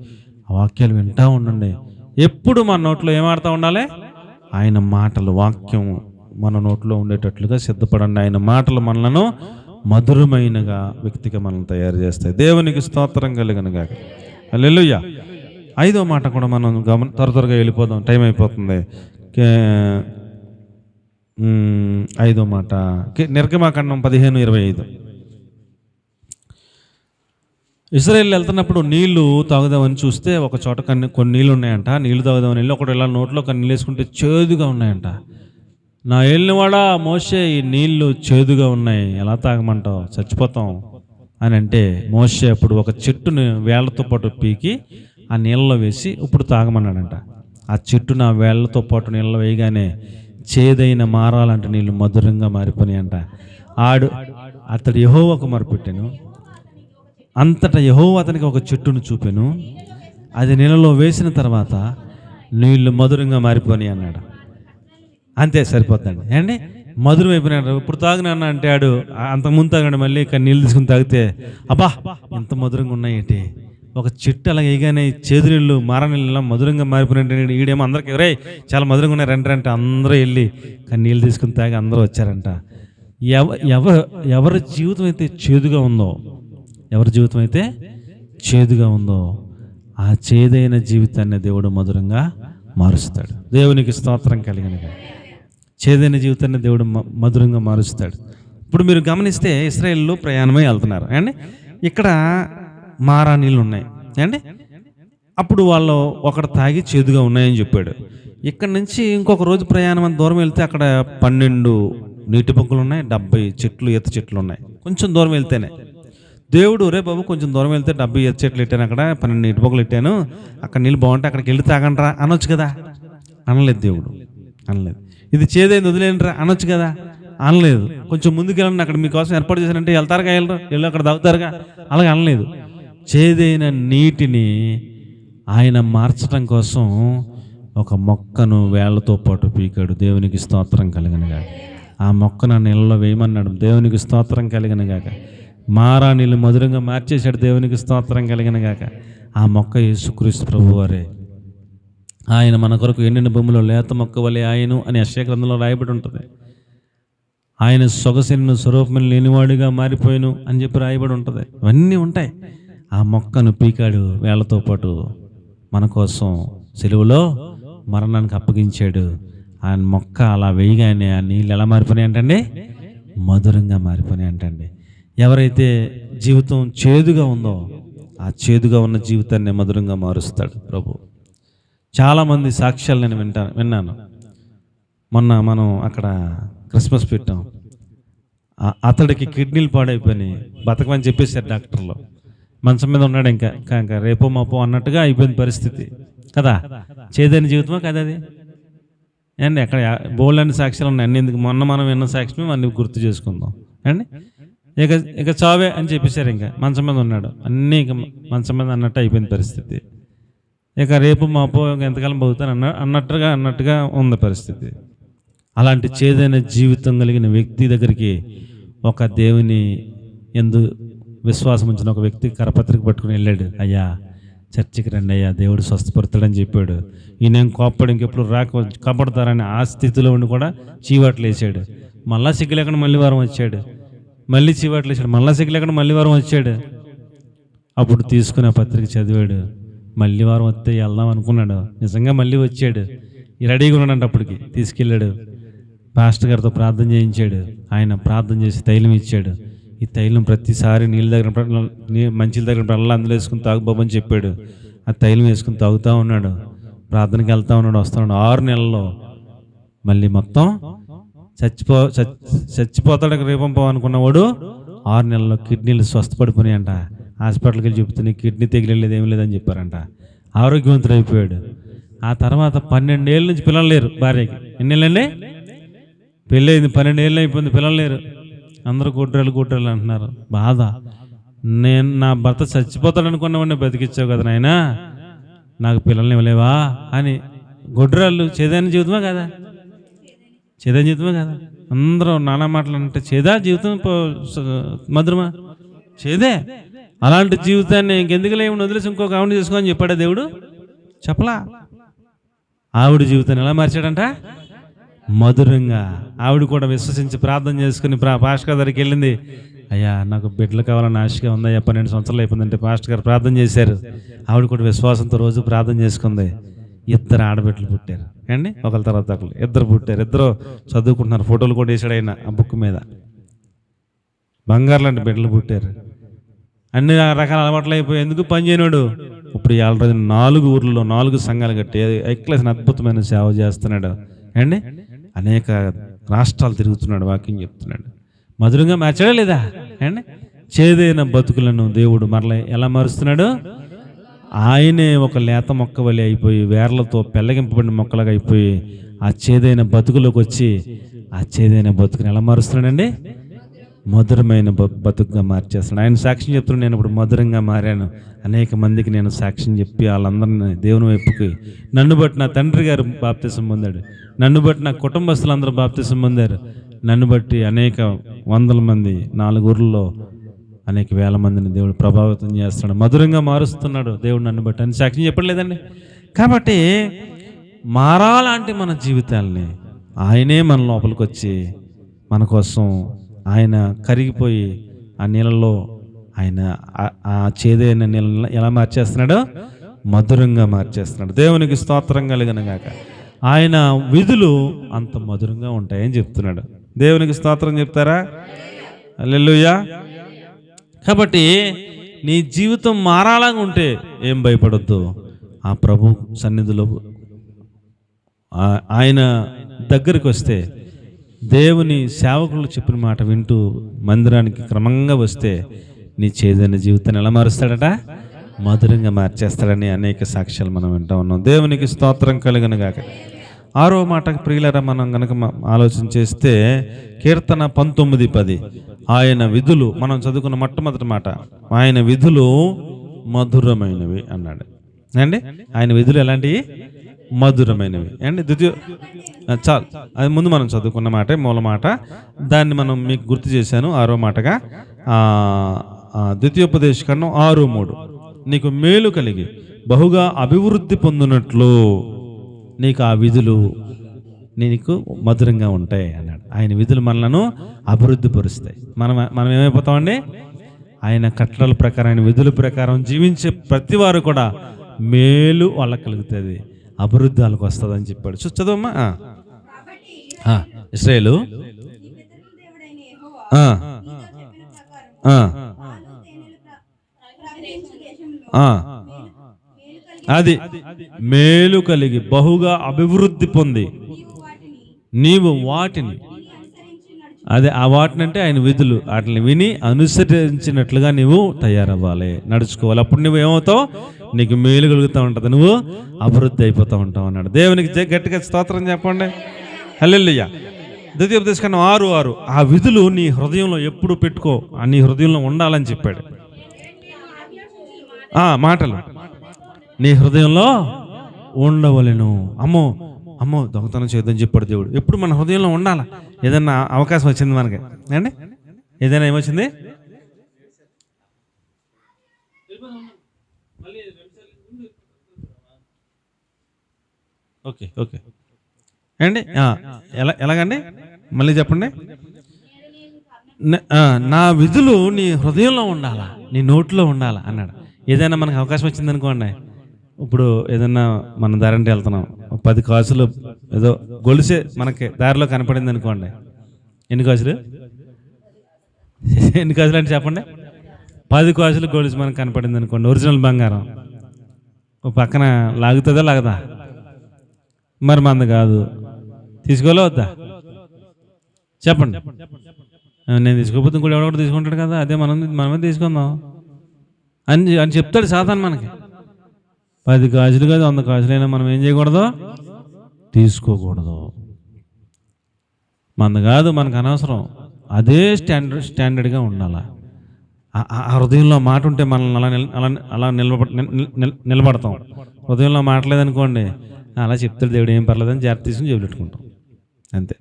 ఆ వాక్యాలు వింటూ ఉండండి. ఎప్పుడు మన నోట్లో ఏమాడుతూ ఉండాలి? ఆయన మాటలు, వాక్యం మన నోట్లో ఉండేటట్లుగా సిద్ధపడండి. ఆయన మాటలు మనలను మధురమైనగా వ్యక్తిగా మనల్ని తయారు చేస్తాయి. దేవునికి స్తోత్రం కలుగును గాక. హల్లెలూయా. 5వ మాట కూడా మనం త్వరగా వెళ్ళిపోదాం, టైం అయిపోతుంది. 5వ మాట నిర్గమాకాండం 15:25. ఇశ్రాయేలు వెళ్తున్నప్పుడు నీళ్లు తాగుదామని చూస్తే ఒక చోట కొన్ని నీళ్ళు ఉన్నాయంట. నీళ్లు తాగుదామని వెళ్ళి ఒకటి ఇలా నోట్లో కొన్ని నీళ్ళు వేసుకుంటే చేదుగా ఉన్నాయంట. నా ఏలినవాడా మోషే, ఈ నీళ్లు చేదుగా ఉన్నాయి, ఎలా తాగమంటావు, చచ్చిపోతాం అని అంటే మోషే అప్పుడు ఒక చెట్టుని వేళ్లతో పాటు పీకి ఆ నీళ్ళలో వేసి ఇప్పుడు తాగమన్నాడంట. ఆ చెట్టు నా వేళ్లతో పాటు నీళ్ళలో వేయగానే చేదైన మారాలంటే నీళ్ళు మధురంగా మారిపోయినాయంట. అతడు యెహోవాకు మొరపెట్టాను, అంతటా యెహోవా అతనికి ఒక చెట్టును చూపెను, అది నీళ్ళలో వేసిన తర్వాత నీళ్లు మధురంగా మారిపోయినాయి అన్నాడు. అంతే, సరిపోతుందండి ఏండి, మధురం అయిపోయినాడు. ఇప్పుడు తాగినాన్న అంటే అంతకుముందు తాగాడు, మళ్ళీ ఇక్కడ నీళ్ళు తీసుకుని తాగితే అబ్బా ఎంత మధురంగా ఉన్నాయి ఏంటి, ఒక చెట్టు అలా వేయగానే చేదు నీళ్ళు మార నీళ్ళు మధురంగా మారిపోయినట్టు. ఈడేమో అందరికి ఎవరే చాలా మధురంగా ఉన్నాయి రండి అంటే అందరూ వెళ్ళి కానీ నీళ్ళు తీసుకుని తాగి అందరూ వచ్చారంట. ఎవరి జీవితం అయితే చేదుగా ఉందో, ఎవరి జీవితం అయితే చేదుగా ఉందో ఆ చేదైన జీవితాన్ని దేవుడు మధురంగా మారుస్తాడు. దేవునికి స్తోత్రం కలిగినగా చేదైన జీవితాన్ని దేవుడు మధురంగా మారుస్తాడు. ఇప్పుడు మీరు గమనిస్తే ఇశ్రాయేలు ప్రయాణమై వెళ్తున్నారు అండి, ఇక్కడ మారా నీళ్ళు ఉన్నాయి అండి. అప్పుడు వాళ్ళు ఒకటి తాగి చేదుగా ఉన్నాయని చెప్పాడు. ఇక్కడ నుంచి ఇంకొక రోజు ప్రయాణం అంత దూరం వెళ్తే అక్కడ 12 నీటి బొగ్గులు ఉన్నాయి, 70 చెట్లు, ఈత చెట్లు ఉన్నాయి. కొంచెం దూరం వెళ్తేనే దేవుడు, రే బాబు కొంచెం దూరం వెళ్తే 70 ఈత చెట్లు పెట్టాను, అక్కడ 12 నీటి బొగ్గులు పెట్టాను, అక్కడ నీళ్ళు బాగుంటే అక్కడికి వెళ్ళి తాగండ్రా అనొచ్చు కదా. అనలేదు దేవుడు, అనలేదు. ఇది చేదైంది వదిలేండిరా అనొచ్చు కదా, అనలేదు. కొంచెం ముందుకు వెళ్ళండి, అక్కడ మీకోసం ఏర్పాటు చేశానంటే వెళ్తారుగా, వెళ్ళి అక్కడ తాగుతారుగా, అలాగే అనలేదు. చేదైన నీటిని ఆయన మార్చడం కోసం ఒక మొక్కను వేళ్లతో పాటు పీకాడు. దేవునికి స్తోత్రం కలిగినగాక. ఆ మొక్కను నీళ్ళలో వేయమన్నాడు. దేవునికి స్తోత్రం కలిగినగాక. మారా నీళ్ళు మధురంగా మార్చేశాడు. దేవునికి స్తోత్రం కలిగినగాక. ఆ మొక్క యేసుక్రీస్తు ప్రభువారే. ఆయన మన కొరకు ఎండిన భూమిలో లేత మొక్క వలె ఆయను అని యెషయా గ్రంథంలో రాయబడి ఉంటుంది. ఆయన సొగసిను స్వరూపం లేనివాడిగా మారిపోయాను అని చెప్పి రాయబడి ఉంటుంది. ఇవన్నీ ఉంటాయి. ఆ మొక్కను పీకాడు వేళ్లతో పాటు మన కోసం సిలువలో మరణానికి అప్పగించాడు. ఆ మొక్క అలా వేయగానే ఆ నీళ్ళు ఎలా మారిపోయినాయి అంటండి, మధురంగా మారిపోయినాయి అంటండి. ఎవరైతే జీవితం చేదుగా ఉందో ఆ చేదుగా ఉన్న జీవితాన్ని మధురంగా మారుస్తాడు ప్రభు. చాలామంది సాక్ష్యాలు నేను విన్నాను. మొన్న మనం అక్కడ క్రిస్మస్ పెట్టాం. అతడికి కిడ్నీలు పాడైపోయినాయి, బతకమని చెప్పేశారు డాక్టర్లు. మంచం మీద ఉన్నాడు, ఇంకా రేపో మాపో అన్నట్టుగా అయిపోయింది పరిస్థితి కదా. చేదైన జీవితమా కదా అది అండి. అక్కడ బోల్డ్ సాక్ష్యాలు ఉన్నాయి. అన్ని ఎందుకు, మొన్న మనం విన్న సాక్ష్యం అన్ని గుర్తు చేసుకుందాం అండి. ఇక చావే అని చెప్పేశారు. ఇంకా మంచం మీద ఉన్నాడు, అన్నీ ఇక మంచం మీద అన్నట్టు అయిపోయింది పరిస్థితి. ఇక రేపు మాపో ఎంతకాలం బతుకుతాను అన్నట్టుగా ఉంది పరిస్థితి. అలాంటి చేదైన జీవితం కలిగిన వ్యక్తి దగ్గరికి ఒక దేవుని యందు విశ్వాసం ఉంచిన ఒక వ్యక్తి కరపత్రిక పట్టుకుని వెళ్ళాడు. అయ్యా చర్చికి రండి అయ్యా, దేవుడు స్వస్థపడతాడని చెప్పాడు. ఈయన కోప్పడు ఇంకెప్పుడు కాపాడుతారని ఆ స్థితిలో ఉండి కూడా చీవాట్లు వేసాడు. మళ్ళా సిగ్గులేకుండా మళ్ళీ వారం వచ్చాడు, మళ్ళీ చీవాట్లు వేసాడు, మళ్ళా సిగ్గులేకుండా మళ్ళీ వారం వచ్చాడు. అప్పుడు తీసుకుని ఆ పత్రిక చదివాడు. మళ్ళీ వారం వస్తే వెళ్దాం అనుకున్నాడు. నిజంగా మళ్ళీ వచ్చాడు, రెడీగా ఉన్నాడంట. అప్పటికి తీసుకెళ్ళాడు, పాస్టర్ గారితో ప్రార్థన చేయించాడు. ఆయన ప్రార్థన చేసి తైలం ఇచ్చాడు. ఈ తైలం ప్రతిసారి నీళ్ళ దగ్గర మంచిల దగ్గర అల్లా అందులో వేసుకుని తాగుబాబని చెప్పాడు. ఆ తైలం వేసుకుని తాగుతూ ఉన్నాడు, ప్రార్థనకి వెళ్తూ ఉన్నాడు, వస్తూ ఉన్నాడు. 6 నెలల్లో మళ్ళీ మొత్తం చచ్చిపోతాడు రేపంపో అనుకున్నవాడు 6 నెలల్లో కిడ్నీలు స్వస్థపడిపోయినాయంట. హాస్పిటల్కి వెళ్ళి చెబుతుంది కిడ్నీ తెగిలేదు, ఏం లేదని చెప్పారంట. ఆరోగ్యవంతుడు అయిపోయాడు. ఆ తర్వాత 12 ఏళ్ళ నుంచి పిల్లలు లేరు భార్యకి. ఎన్ని ఏళ్ళండి? పెళ్ళి అయింది, 12 ఏళ్ళు అయిపోయింది, పిల్లలు లేరు. అందరూ గుడ్రాలు అంటున్నారు. బాధ. నా భర్త చచ్చిపోతాడు అనుకున్నవాడిని బతికిచ్చావు కదా నాయనా, నాకు పిల్లల్ని ఇవ్వలేవా అని. గుడ్రాలు చేదైన జీవితమే కదా, చేదైన జీవితమే కదా. అందరూ నానా మాటలు అంటే చేదా జీవితం మధురమా? చేదే. అలాంటి జీవితాన్ని ఇంకెందుకు లేకుండా వదిలేసి ఇంకొక ఆవిడ చేసుకోని చెప్పాడా దేవుడు? చెప్పలా. ఆవిడ జీవితాన్ని ఎలా మార్చాడంట? మధురంగా. ఆవిడ కూడా విశ్వసించి ప్రార్థన చేసుకుని పాస్టర్ గారి దగ్గరికి వెళ్ళింది. అయ్యా నాకు బిడ్డలు కావాలని ఆశగా ఉందయ్యా, 12 సంవత్సరాలు అయిపోయిందంటే పాస్టర్ గారు ప్రార్థన చేశారు. ఆవిడ కూడా విశ్వాసంతో రోజు ప్రార్థన చేసుకుంది. 2 ఆడబిడ్డలు పుట్టారు అండి, ఒకరి తర్వాత ఒకరు 2 పుట్టారు. 2 చదువుకుంటున్నారు. ఫోటోలు కూడా వేసాడు ఆయన ఆ బుక్ మీద. బంగారు లాంటి బిడ్డలు పుట్టారు. అన్ని రకాల అలవాట్లు అయిపోయి ఎందుకు పని చేయనాడు. ఇప్పుడు 7 రోజులు 4 ఊర్లలో 4 సంఘాలు కట్టి ఎక్లేసిన అద్భుతమైన సేవ చేస్తున్నాడు అండి. అనేక రాష్ట్రాలు తిరుగుతున్నాడు, వాక్యం చెప్తున్నాడు. మధురంగా మార్చాడా లేదా అండి? చేదైన బతుకులను దేవుడు మరలా ఎలా మారుస్తున్నాడు? ఆయనే ఒక లేత మొక్క వలె అయిపోయి, వేర్లతో పెళ్ళగింపబడిన మొక్కలుగా అయిపోయి, ఆ చేదైన బతుకులోకి వచ్చి ఆ చేదైన బతుకుని ఎలా మారుస్తున్నాడండి? మధురమైన బతుకుగా మార్చేస్తున్నాడు. ఆయన సాక్ష్యం చెప్తున్నాడు, నేను ఇప్పుడు మధురంగా మారాను, అనేక మందికి నేను సాక్ష్యం చెప్పి వాళ్ళందరినీ దేవుని వైపుకి, నన్ను బట్టి నా తండ్రి గారు బాప్తిసం పొందాడు, నన్ను బట్టి నా కుటుంబస్తులందరూ బాప్తిసం పొందారు, నన్ను బట్టి అనేక వందల మంది, 4 ఊర్లలో అనేక వేల మందిని దేవుడు ప్రభావితం చేస్తున్నాడు, మధురంగా మారుస్తున్నాడు దేవుడు నన్ను బట్టి అని సాక్ష్యం చెప్పలేదండి. కాబట్టి మారాలంటే మన జీవితాలని ఆయనే మన లోపలికి వచ్చి మన కోసం ఆయన కరిగిపోయి ఆ నీళ్ళలో ఆయన ఆ చేదైన నీళ్ళ ఎలా మార్చేస్తున్నాడో మధురంగా మార్చేస్తున్నాడు. దేవునికి స్తోత్రం కలుగును గాక. ఆయన విధులు అంత మధురంగా ఉంటాయని చెప్తున్నాడు. దేవునికి స్తోత్రం చెప్తారా? హల్లెలూయా. కాబట్టి నీ జీవితం మారాలంగా ఉంటే ఏం భయపడొద్దు. ఆ ప్రభు సన్నిధిలో ఆయన దగ్గరికి వస్తే, దేవుని సేవకులు చెప్పిన మాట వింటూ మందిరానికి క్రమంగా వస్తే నీ చేదైన జీవితాన్ని ఎలా మారుస్తాడట? మధురంగా మార్చేస్తాడని అనేక సాక్ష్యాలు మనం వింటూ ఉన్నాం. దేవునికి స్తోత్రం కలుగును గాక. 6వ మాట ప్రియులరా, మనం కనుక ఆలోచన చేస్తే కీర్తన 19:10 ఆయన విధులు, మనం చదువుకున్న మొట్టమొదటి మాట, ఆయన విధులు మధురమైనవి అన్నాడు అండి. ఆయన విధులు ఎలాంటివి? మధురమైనవి అండి. చాలు, అది ముందు మనం చదువుకున్న మాటే మూల మాట, దాన్ని మనం మీకు గుర్తు చేశాను. 6వ మాటగా ద్వితీయోపదేశకాండం 6:3 నీకు మేలు కలిగి బహుగా అభివృద్ధి పొందినట్లు నీకు ఆ విధులు నీకు మధురంగా ఉంటాయి అన్నాడు. ఆయన విధులు మనలను అభివృద్ధి పరుస్తాయి. మనం ఏమైపోతామండి? ఆయన కట్టడల ప్రకారం, ఆయన విధుల ప్రకారం జీవించే ప్రతి వారు కూడా మేలు వాళ్ళకి కలుగుతుంది, అభివృద్ధి వాళ్ళకి వస్తుంది అని చెప్పాడు. చదవమ్మా. ఇశ్రాయేలు అది మేలు కలిగి బహుగా అభివృద్ధి పొంది నీవు వాటిని, అదే ఆ వాటిని అంటే ఆయన విధులు, వాటిని విని అనుసరించినట్లుగా నీవు తయారవ్వాలి, నడుచుకోవాలి. అప్పుడు నువ్వు ఏమవుతావు? నీకు మేలు కలుగుతూ ఉంటుంది, నువ్వు అభివృద్ధి అయిపోతూ ఉంటావు అన్నాడు. దేవునికి గట్టిగా స్తోత్రం చెప్పండి. హల్లెలూయా. ద్వితీయోపదేశకాండం 6:6 ఆ విధులు నీ హృదయంలో ఎప్పుడు పెట్టుకో, నీ హృదయంలో ఉండాలని చెప్పాడు. మాటలు నీ హృదయంలో ఉండవలెను. అమ్మో అమ్మో దొంగతనం చేయొద్దని చెప్పాడు దేవుడు. ఎప్పుడు మన హృదయంలో ఉండాలా. ఏదన్నా అవకాశం వచ్చింది మనకి అండి, ఏదైనా ఏమొచ్చింది, ఓకే ఓకే అండి, ఎలాగండి మళ్ళీ చెప్పండి. నా విధులు నీ హృదయంలో ఉండాలా, నీ నోట్లో ఉండాలా అన్నాడు. ఏదైనా మనకు అవకాశం వచ్చింది అనుకోండి, ఇప్పుడు ఏదన్నా మన దారంటే వెళ్తున్నాం, 10 కాసులు ఏదో గొలుసే మనకి దారిలో కనపడింది అనుకోండి, ఎన్ని కాసులు అంటే చెప్పండి. 10 కాసులు గొలుసు మనకు కనపడింది అనుకోండి, ఒరిజినల్ బంగారం, ఓ పక్కన లాగుతుందా లాగదా? మరి మంది కాదు, తీసుకోలే వద్దా చెప్పండి. నేను తీసుకోకపోతే ఇంకోటి ఎవడో తీసుకుంటాడు కదా, అదే మనమే తీసుకుందాం అని చెప్తాడు సాధారణ. మనకి 10 గాజులు కాదు 100 గాజులైనా మనం ఏం చేయకూడదు, తీసుకోకూడదు. మంద కాదు, మనకు అనవసరం, అదే స్టాండర్డ్గా ఉండాలి. ఆ హృదయంలో మాట ఉంటే మనల్ని అలా నిలబడతాం. హృదయంలో మాట్లాడలేదనుకోండి, అలా చెప్తాడు దేవుడు, ఏం పర్లేదని జాగ్రత్త తీసుకుని జేబులు పెట్టుకుంటాం అంతే.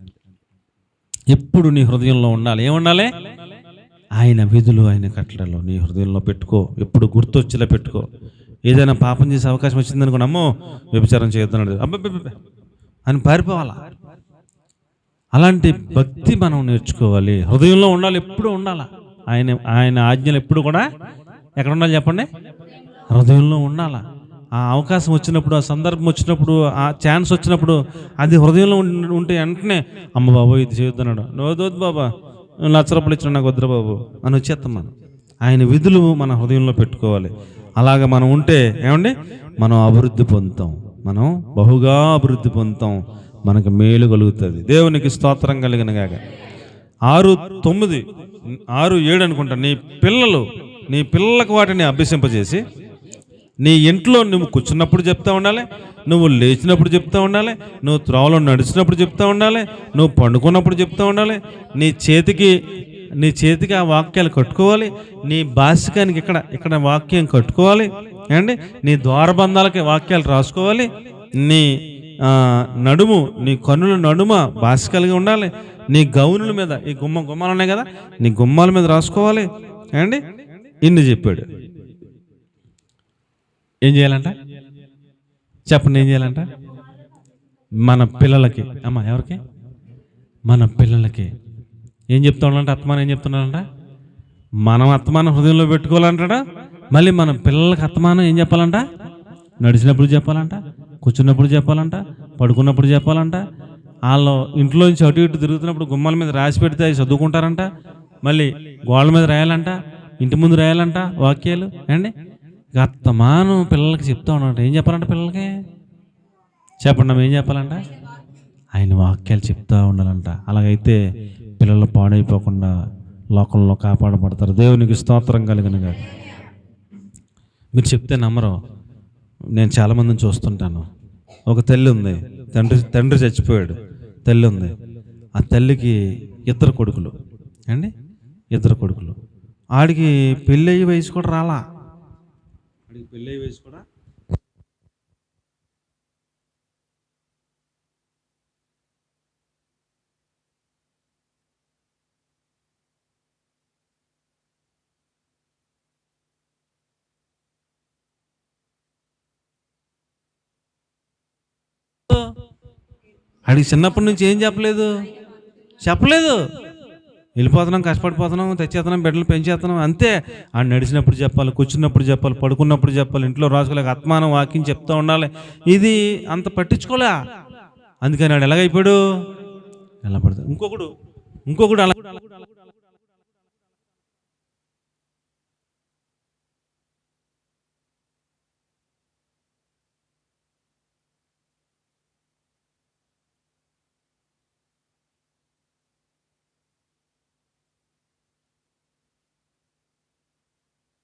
ఎప్పుడు నీ హృదయంలో ఉండాలి, ఏముండాలి? ఆయన విధులు, ఆయన కట్టడలు నీ హృదయంలో పెట్టుకో, ఎప్పుడు గుర్తొచ్చేలా పెట్టుకో. ఏదైనా పాపం చేసే అవకాశం వచ్చిందనుకోండి, అమ్మో వ్యభిచారం చేయొద్దన్నాడు అబ్బబ్బే అని పారిపోవాలా. అలాంటి భక్తి మనం నేర్చుకోవాలి, హృదయంలో ఉండాలి, ఎప్పుడు ఉండాలా. ఆయన ఆజ్ఞలు ఎప్పుడు కూడా ఎక్కడ ఉండాలి చెప్పండి? హృదయంలో ఉండాలా. ఆ అవకాశం వచ్చినప్పుడు, ఆ సందర్భం వచ్చినప్పుడు, ఆ ఛాన్స్ వచ్చినప్పుడు అది హృదయంలో ఉంటే వెంటనే అమ్మ బాబు ఇది చేయొద్దన్నాడు, నోదొద్దు బాబా, ₹1,00,000 ఇచ్చిన నాకు వద్దురా బాబు అని వచ్చేస్తాం. ఆయన విధులు మన హృదయంలో పెట్టుకోవాలి. అలాగ మనం ఉంటే ఏమండి, మనం అభివృద్ధి పొందుతాం, మనం బహుగా అభివృద్ధి పొందుతాం, మనకు మేలు కలుగుతుంది. దేవునికి స్తోత్రం కలిగిన గాక. 6:9, 6:7 అనుకుంటా. నీ పిల్లలకు వాటిని అభ్యసింపజేసి నీ ఇంట్లో నువ్వు కూర్చున్నప్పుడు చెప్తా ఉండాలి, నువ్వు లేచినప్పుడు చెప్తా ఉండాలి, నువ్వు త్రోవలో నడిచినప్పుడు చెప్తా ఉండాలి, నువ్వు పండుకున్నప్పుడు చెప్తా ఉండాలి, నీ చేతికి ఆ వాక్యాలు కట్టుకోవాలి, నీ భాషికానికి ఇక్కడ వాక్యం కట్టుకోవాలి అండి, నీ ద్వారబంధాలకి వాక్యాలు రాసుకోవాలి, నీ నీ కన్నుల నడుమ భాష కలిగి ఉండాలి, నీ గౌనుల మీద ఈ గుమ్మాలు ఉన్నాయి కదా, నీ గుమ్మాల మీద రాసుకోవాలి అండి. ఇన్ని చెప్పాడు. ఏం చేయాలంట చెప్పండి? ఏం చేయాలంట? మన పిల్లలకి, ఎవరికి? మన పిల్లలకి ఏం చెప్తా ఉండాలంటే, అత్తమానం ఏం చెప్తున్నాడంట? మనం అత్తమానం హృదయంలో పెట్టుకోవాలంటాడా? మళ్ళీ మన పిల్లలకి అత్తమానం ఏం చెప్పాలంట? నడిచినప్పుడు చెప్పాలంట, కూర్చున్నప్పుడు చెప్పాలంట, పడుకున్నప్పుడు చెప్పాలంట. వాళ్ళు ఇంట్లోంచి అటు ఇటు తిరుగుతున్నప్పుడు గుమ్మాల మీద రాసి పెడితే అవి చదువుకుంటారంట. మళ్ళీ గోడల మీద రాయాలంట, ఇంటి ముందు రాయాలంట వాక్యాలు అండి. అత్తమానం పిల్లలకి చెప్తా ఉన్నాడు. ఏం చెప్పాలంట పిల్లలకి? చెప్పండి, ఏం చెప్పాలంట? ఆయన వాక్యాలు చెప్తూ ఉండాలంట. అలాగైతే పిల్లలు పాడైపోకుండా లోకంలో కాపాడబడతారు. దేవునికి స్తోత్రం కలిగిన గాక. మీరు చెప్తే నమ్మరు. నేను చాలామందిని చూస్తుంటాను. ఒక తల్లి ఉంది, తండ్రి చచ్చిపోయాడు, తల్లి ఉంది. ఆ తల్లికి ఇద్దరు కొడుకులు అండి, ఇద్దరు కొడుకులు. ఆడికి పెళ్ళయ్యే వయసు కూడా రాలా. పెళ్ళయ్యే వయసు కూడా ఆడికి చిన్నప్పటి నుంచి ఏం చెప్పలేదు. వెళ్ళిపోతున్నాం, కష్టపడిపోతున్నాం, తెచ్చేస్తున్నాం, బిడ్డలు పెంచేస్తున్నాం, అంతే. ఆడు నడిచినప్పుడు చెప్పాలి, కూర్చున్నప్పుడు చెప్పాలి, పడుకున్నప్పుడు చెప్పాలి, ఇంట్లో రాసుకోలేక ఆత్మానం వాక్యం చెప్తూ ఉండాలి. ఇది అంత పట్టించుకోలే. అందుకని ఆడు ఎలాగైపోయాడు? ఎలా పడతాడు? ఇంకొకడు అలా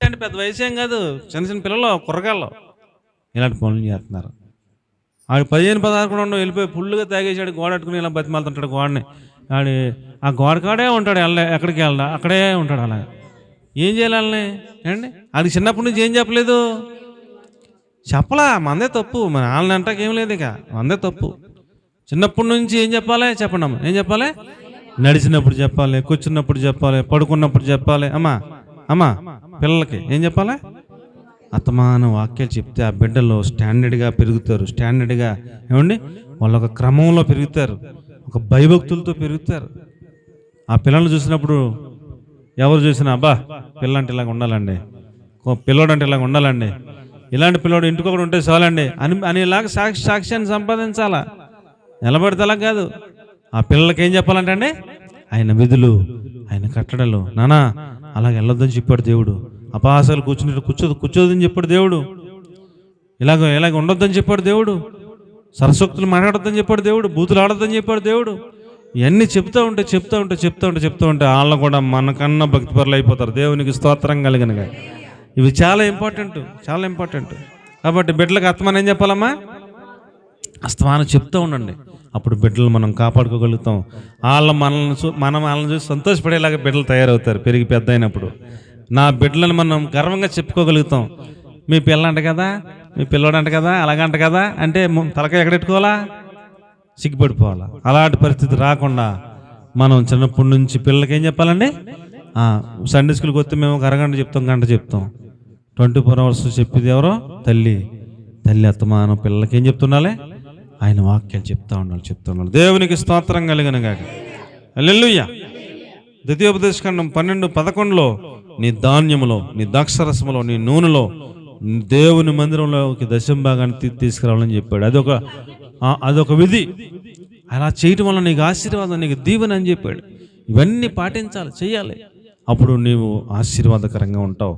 అంటే పెద్ద వయసు ఏం కాదు, చిన్న పిల్లలు, కుర్రగాళ్ళు ఇలాంటి పనులు చేస్తున్నారు. ఆడు 15-16 కూడా ఉండవు, వెళ్ళిపోయి ఫుల్గా తాగేసాడు, గోడ అట్టుకుని ఇలా బతిమాలుతుంటాడు గోడని. ఆ గోడ కాడే ఉంటాడు, ఎక్కడికి వెళ్ళడా అక్కడే ఉంటాడు. అలా ఏం చేయాలని అండి? ఆడికి చిన్నప్పటి నుంచి ఏం చెప్పలేదు, చెప్పలా. మందే తప్పు, మన వాళ్ళని అంటాక ఏం లేదు, ఇక మందే తప్పు. చిన్నప్పటి నుంచి ఏం చెప్పాలి చెప్పండి అమ్మ? ఏం చెప్పాలి? నడిచినప్పుడు చెప్పాలి, కూర్చున్నప్పుడు చెప్పాలి, పడుకున్నప్పుడు చెప్పాలి. అమ్మా పిల్లలకి ఏం చెప్పాలి? అత్తమానం వాక్యాలు చెప్తే ఆ బిడ్డలు స్టాండర్డ్గా పెరుగుతారు. స్టాండర్డ్గా ఏమండి, వాళ్ళు ఒక క్రమంలో పెరుగుతారు, ఒక భయభక్తులతో పెరుగుతారు. ఆ పిల్లల్ని చూసినప్పుడు ఎవరు చూసినా అబ్బా పిల్లంటే ఇలాగ ఉండాలండి, పిల్లోడు అంటే ఇలాగ ఉండాలండి, ఇలాంటి పిల్లోడు ఇంటికి ఒకటి ఉంటే చాలండి అనేలాగా సాక్ష్యాన్ని సంపాదించాలా. నిలబడితే అలా కాదు. ఆ పిల్లలకి ఏం చెప్పాలంటే అండి, ఆయన విధులు, ఆయన కట్టడలు, నానా అలాగ వెళ్ళొద్దని చెప్పాడు దేవుడు. అపహాసాలు కూర్చోదని చెప్పాడు దేవుడు. ఇలాగ ఉండొద్దని చెప్పాడు దేవుడు. సరస్వక్తులు మాట్లాడొద్దని చెప్పాడు దేవుడు. బూతులు ఆడొద్దని చెప్పాడు దేవుడు. ఇవన్నీ చెప్తూ ఉంటే వాళ్ళు కూడా మనకన్నా భక్తిపరులు అయిపోతారు. దేవునికి స్తోత్రం కలిగినగా. ఇవి చాలా ఇంపార్టెంట్. కాబట్టి బిడ్డలకు అస్తమానం ఏం చెప్పాలమ్మా? అస్తమానం చెప్తూ ఉండండి. అప్పుడు బిడ్డలు మనం కాపాడుకోగలుగుతాం. వాళ్ళని చూసి సంతోషపడేలాగా బిడ్డలు తయారవుతారు పెరిగి పెద్ద అయినప్పుడు. నా బిడ్డలను మనం గర్వంగా చెప్పుకోగలుగుతాం. మీ పిల్లంట కదా, మీ పిల్లోడంట కదా, అలాగంట కదా అంటే తలకాయ ఎక్కడెట్టుకోవాలా? సిగ్గుపడిపోవాలా. అలాంటి పరిస్థితి రాకుండా మనం చిన్నప్పటి నుంచి పిల్లలకి ఏం చెప్పాలండి? సండే స్కూల్కి వస్తే మేము ఒక అరగంట చెప్తాం, గంట చెప్తాం. 24 hours చెప్పేది ఎవరో? తల్లి అత్తమానం పిల్లలకి ఏం చెప్తుండాలి? ఆయన వాక్యాలు చెప్తా ఉండాలి. దేవునికి స్తోత్రం కలిగిన గాక. హల్లెలూయా. ద్వితీయోపదేశకాండం 12:11 నీ ధాన్యములో, నీ ద్రాక్షరసములో, నీ నూనెలో దేవుని మందిరంలోకి దశంభాగాన్ని తీసుకురావాలని చెప్పాడు. అదొక విధి. అలా చేయటం వల్ల నీకు ఆశీర్వాదం, నీకు దీవెన అని చెప్పాడు. ఇవన్నీ పాటించాలి, చెయ్యాలి. అప్పుడు నీవు ఆశీర్వాదకరంగా ఉంటావు,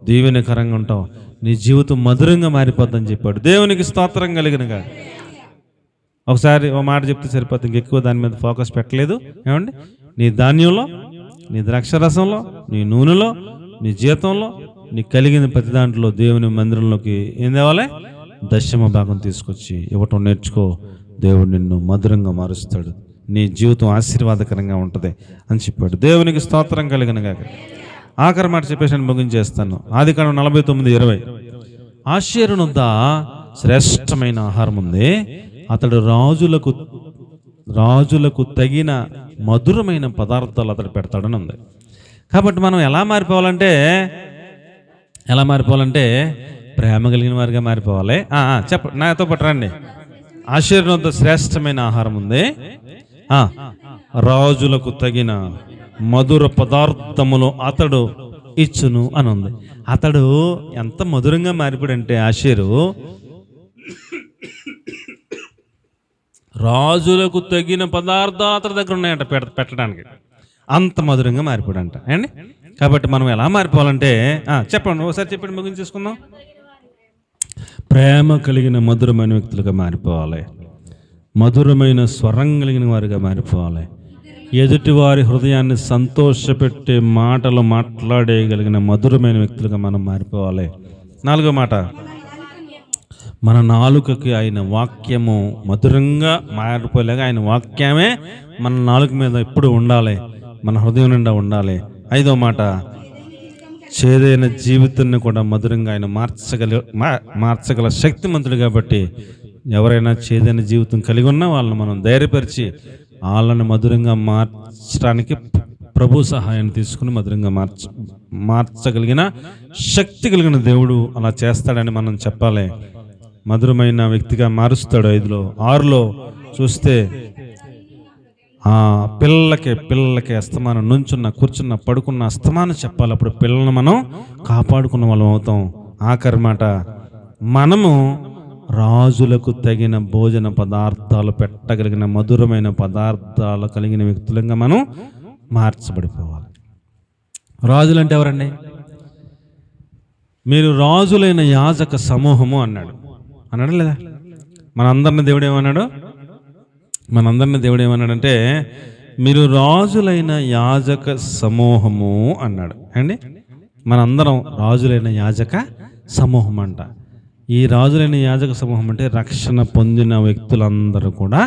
దీవెనకరంగా ఉంటావు, నీ జీవితం మధురంగా మారిపోద్దని చెప్పాడు. దేవునికి స్తోత్రం కలిగినగా. ఒకసారి ఒక మాట చెప్తే సరిపోతుంది, ఇంకెక్కువ దాని మీద ఫోకస్ పెట్టలేదు. ఏమండి, నీ ధాన్యంలో, నీ ద్రాక్షరసంలో, నీ నూనెలో, నీ జీతంలో, నీ కలిగిన ప్రతి దాంట్లో దేవుని మందిరంలోకి ఏం తేవాలి? దశమ భాగం తీసుకొచ్చి ఇవ్వటం నేర్చుకో. దేవుడు నిన్ను మధురంగా మారుస్తాడు, నీ జీవితం ఆశీర్వాదకరంగా ఉంటుంది అని చెప్పాడు. దేవునికి స్తోత్రం కలిగిన గాక. ఆఖరి మాట చెప్పేసి నేను ముగించేస్తాను. ఆదికాండం 49:20. ఆషేరునొద్ద శ్రేష్టమైన ఆహారం ఉంది, అతడు రాజులకు తగిన మధురమైన పదార్థాలు అతడు పెడతాడని ఉంది. కాబట్టి మనం ఎలా మారిపోవాలంటే ప్రేమ కలిగిన వారిగా మారిపోవాలి. నాతో పాటు రండి. ఆషేరునొద్ద శ్రేష్టమైన ఆహారం ఉంది, రాజులకు తగిన మధుర పదార్థములు అతడు ఇచ్చును అని ఉంది. అతడు ఎంత మధురంగా మారిపోయాడంటే ఆషేరు రాజులకు తగిన పదార్థాలు అతడి దగ్గర ఉన్నాయంట పెట్టడానికి, అంత మధురంగా మారిపోయాడంట అండి. కాబట్టి మనం ఎలా మారిపోవాలంటే చెప్పండి, ఒకసారి చెప్పండి, ముగించేసుకుందాం. ప్రేమ కలిగిన మధురమైన వ్యక్తులుగా మారిపోవాలి, మధురమైన స్వరం కలిగిన వారిగా మారిపోవాలి, ఎదుటివారి హృదయాన్ని సంతోషపెట్టే మాటలు మాట్లాడేయగలిగిన మధురమైన వ్యక్తులుగా మనం మారిపోవాలి. 4వ మాట, మన నాలుకకి ఆయన వాక్యము మధురంగా మారిపోలేగా ఆయన వాక్యమే మన నాలుక మీద ఎప్పుడు ఉండాలి, మన హృదయం నిండా ఉండాలి. 5వ మాట, చేదైన జీవితాన్ని కూడా మధురంగా ఆయన మార్చగల శక్తిమంతుడు. కాబట్టి ఎవరైనా చేదైన జీవితం కలిగి ఉన్నా వాళ్ళని మనం ధైర్యపరిచి వాళ్ళని మధురంగా మార్చడానికి ప్రభు సహాయాన్ని తీసుకుని మధురంగా మార్చగలిగిన శక్తి కలిగిన దేవుడు అలా చేస్తాడని మనం చెప్పాలి. మధురమైన వ్యక్తిగా మారుస్తాడు. 5లో 6లో చూస్తే పిల్లలకి అస్తమానం నుంచున్న, కూర్చున్న, పడుకున్న అస్తమానం చెప్పాలి. అప్పుడు పిల్లల్ని మనం కాపాడుకున్న వాళ్ళం అవుతాం. ఆఖరి మాట, మనము రాజులకు తగిన భోజన పదార్థాలు పెట్టగలిగిన మధురమైన పదార్థాలు కలిగిన వ్యక్తులంగా మనం మార్చబడిపోవాలి. రాజులు అంటే ఎవరండి? మీరు రాజులైన యాజక సమూహము అన్నాడు లేదా? మనందరిని దేవుడు ఏమన్నాడంటే మీరు రాజులైన యాజక సమూహము అన్నాడు అండి. మనందరం రాజులైన యాజక సమూహం అంట. ఈ రాజులైన యాజక సమూహం అంటే రక్షణ పొందిన వ్యక్తులందరూ కూడా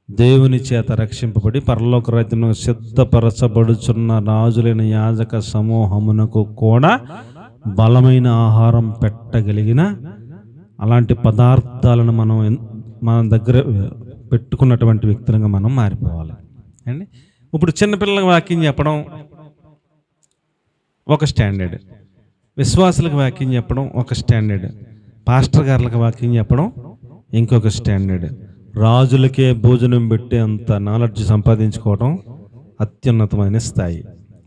దేవుని చేత రక్షింపబడి పరలోక రాజ్యమును సిద్ధపరచబడుచున్న రాజులైన యాజక సమూహమునకు కూడా బలమైన ఆహారం పెట్టగలిగిన అలాంటి పదార్థాలను మన దగ్గర పెట్టుకున్నటువంటి వ్యక్తులుగా మనం మారిపోవాలి అండి. ఇప్పుడు చిన్నపిల్లలకు వాక్యం చెప్పడం ఒక స్టాండర్డ్, విశ్వాసులకు వాక్యం చెప్పడం ఒక స్టాండర్డ్, పాస్టర్ గారులకు వాక్యం చెప్పడం ఇంకొక స్టాండర్డ్, రాజులకే భోజనం పెట్టే అంత నాలెడ్జ్ సంపాదించుకోవడం అత్యున్నతమైన స్థాయి.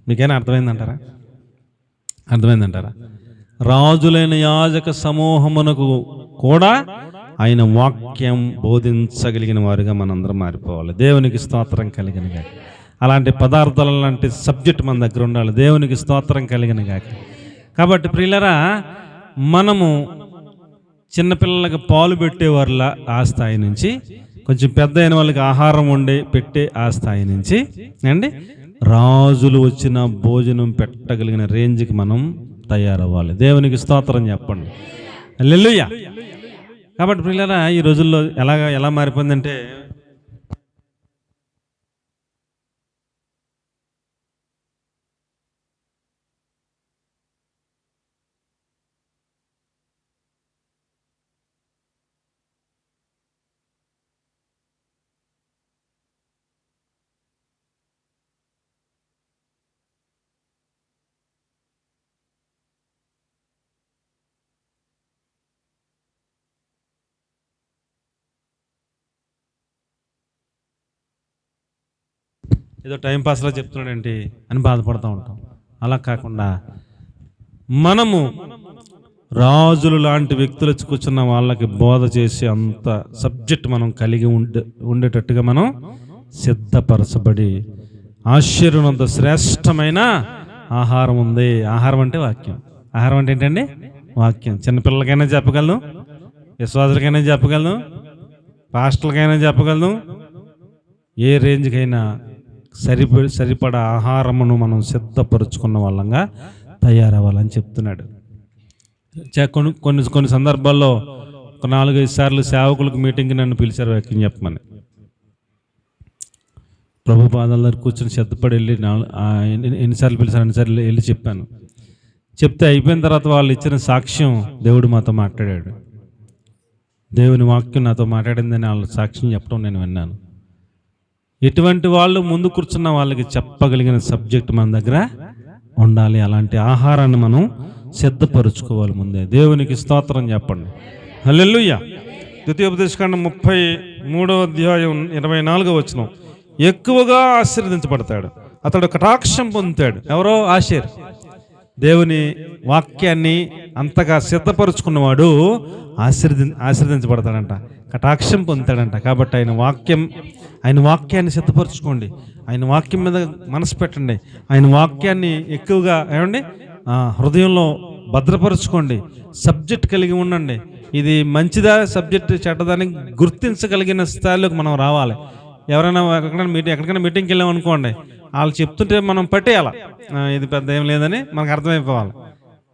మీకైనా అర్థమైందంటారా? రాజులైన యాజక సమూహమునకు కూడా ఆయన వాక్యం బోధించగలిగిన వారుగా మనందరం మారిపోవాలి. దేవునికి స్తోత్రం కలిగిన గాక. అలాంటి పదార్థాల లాంటి సబ్జెక్ట్ మన దగ్గర ఉండాలి. దేవునికి స్తోత్రం కలిగిన గాక. కాబట్టి ప్రియులరా, మనము చిన్నపిల్లలకి పాలు పెట్టేవారిలా ఆ స్థాయి నుంచి, కొంచెం పెద్ద అయిన వాళ్ళకి ఆహారం పెట్టే ఆ స్థాయి నుంచి అండి రాజులు వచ్చిన భోజనం పెట్టగలిగిన రేంజ్కి మనం తయారవ్వాలి. దేవునికి స్తోత్రం చెప్పండి. హల్లెలూయా. కాబట్టి ప్రియులారా, ఈ రోజుల్లో ఎలా మారిపోయిందంటే ఏదో టైంపాస్లో చెప్తున్నాడేంటి అని బాధపడుతూ ఉంటాం. అలా కాకుండా మనము రాజులు లాంటి వ్యక్తులు కూర్చున్న వాళ్ళకి బోధ చేసి అంత సబ్జెక్ట్ మనం కలిగి ఉండేటట్టుగా మనం సిద్ధపరచబడి ఆశ్చర్యనంత శ్రేష్టమైన ఆహారం ఉంది. ఆహారం అంటే వాక్యం. ఆహారం అంటే ఏంటండి? వాక్యం. చిన్నపిల్లలకైనా చెప్పగలను, విశ్వాసులకైనా చెప్పగలను, పాస్టర్లకైనా చెప్పగలను, ఏ రేంజ్కైనా సరిపడా ఆహారమును మనం సిద్ధపరుచుకున్న వాళ్ళంగా తయారవ్వాలని చెప్తున్నాడు. కొన్ని సందర్భాల్లో ఒక 4-5 సార్లు సేవకులకు మీటింగ్కి నన్ను పిలిచారు వాక్యం చెప్పమని. ప్రభు పాదాల దగ్గర కూర్చొని సిద్ధపడి వెళ్ళి ఎన్నిసార్లు పిలిచారు అన్నిసార్లు వెళ్ళి చెప్పాను. చెప్తే అయిపోయిన తర్వాత వాళ్ళు ఇచ్చిన సాక్ష్యం, దేవుడు మాతో మాట్లాడాడు, దేవుని వాక్యం నాతో మాట్లాడిందని వాళ్ళ సాక్ష్యం చెప్పడం నేను విన్నాను. ఎటువంటి వాళ్ళు ముందు కూర్చున్న వాళ్ళకి చెప్పగలిగిన సబ్జెక్ట్ మన దగ్గర ఉండాలి. అలాంటి ఆహారాన్ని మనం సిద్ధపరుచుకోవాలి ముందే. దేవునికి స్తోత్రం చెప్పండి. హల్లెలూయా. ద్వితీయోపదేశకాండం 33వ అధ్యాయం 24వ వచనం. ఎక్కువగా ఆశీర్వదించబడతాడు, అతడు కటాక్షం పొందుతాడు. ఎవరో ఆషేర్. దేవుని వాక్యాన్ని అంతగా సిద్ధపరుచుకున్నవాడు ఆశీర్వదించబడతాడంట, కటాక్షం పొందుతాడంట. కాబట్టి ఆయన వాక్యాన్ని సిద్ధపరచుకోండి, ఆయన వాక్యం మీద మనసు పెట్టండి, ఆయన వాక్యాన్ని ఎక్కువగా ఏమండి హృదయంలో భద్రపరుచుకోండి, సబ్జెక్ట్ కలిగి ఉండండి. ఇది మంచిదా సబ్జెక్ట్ చెడ్డదాన్ని గుర్తించగలిగిన స్థాయిలోకి మనం రావాలి. ఎవరైనా ఎక్కడికైనా మీటింగ్కి వెళ్ళాం అనుకోండి, వాళ్ళు చెప్తుంటే మనం పట్టేయాలి, ఇది పెద్ద ఏం లేదని మనకు అర్థమైపోవాలి.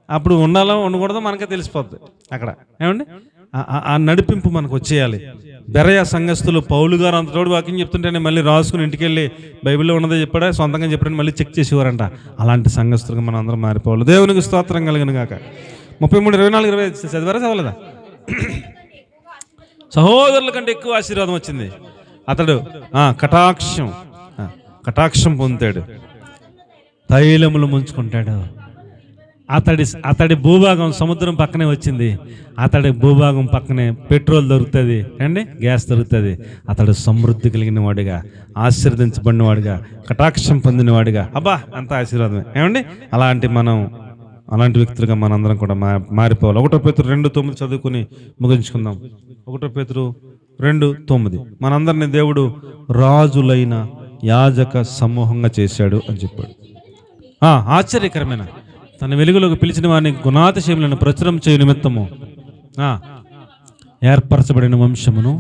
అప్పుడు ఉండాలో ఉండకూడదో మనకే తెలిసిపోద్ది అక్కడ. ఏమండి ఆ నడిపింపు మనకు వచ్చేయాలి. బెరయ సంఘస్థులు పౌలు గారు అంతటోడు వాక్యం చెప్తుంటేనే మళ్ళీ రాసుకుని ఇంటికి వెళ్ళి బైబిల్లో ఉన్నదే చెప్పాడా సొంతంగా చెప్పాడని మళ్ళీ చెక్ చేసేవారంట. అలాంటి సంఘస్థులుగా మనం అందరం మారిపోవాలి. దేవునికి స్తోత్రం కలిగిన గాక. 33:24-25 చదివారా చదవలేదా? సహోదరుల కంటే ఎక్కువ ఆశీర్వాదం వచ్చింది. అతడు కటాక్షం పొందుతాడు, తైలములు ముంచుకుంటాడు. అతడి భూభాగం సముద్రం పక్కనే వచ్చింది. అతడి భూభాగం పక్కనే పెట్రోల్ దొరుకుతుంది అండి, గ్యాస్ దొరుకుతుంది. అతడు సమృద్ధి కలిగిన వాడిగా, ఆశీర్వదించబడిన వాడిగా, కటాక్షం పొందిన వాడిగా. అబ్బా అంత ఆశీర్వాదమే. ఏమండి అలాంటి వ్యక్తులుగా మనందరం కూడా మారిపోవాలి. 1 పేతురు 2:9 చదువుకుని ముగించుకుందాం. 1 పేతురు 2:9. మనందరినీ దేవుడు రాజులైన యాజక సమూహంగా చేశాడు అని చెప్పాడు. ఆశ్చర్యకరమైన తన వెలుగులోకి పిలిచిన వారిని గుణాతిశయములను ప్రచురం చేయు నిమిత్తము ఏర్పరచబడిన వంశమును.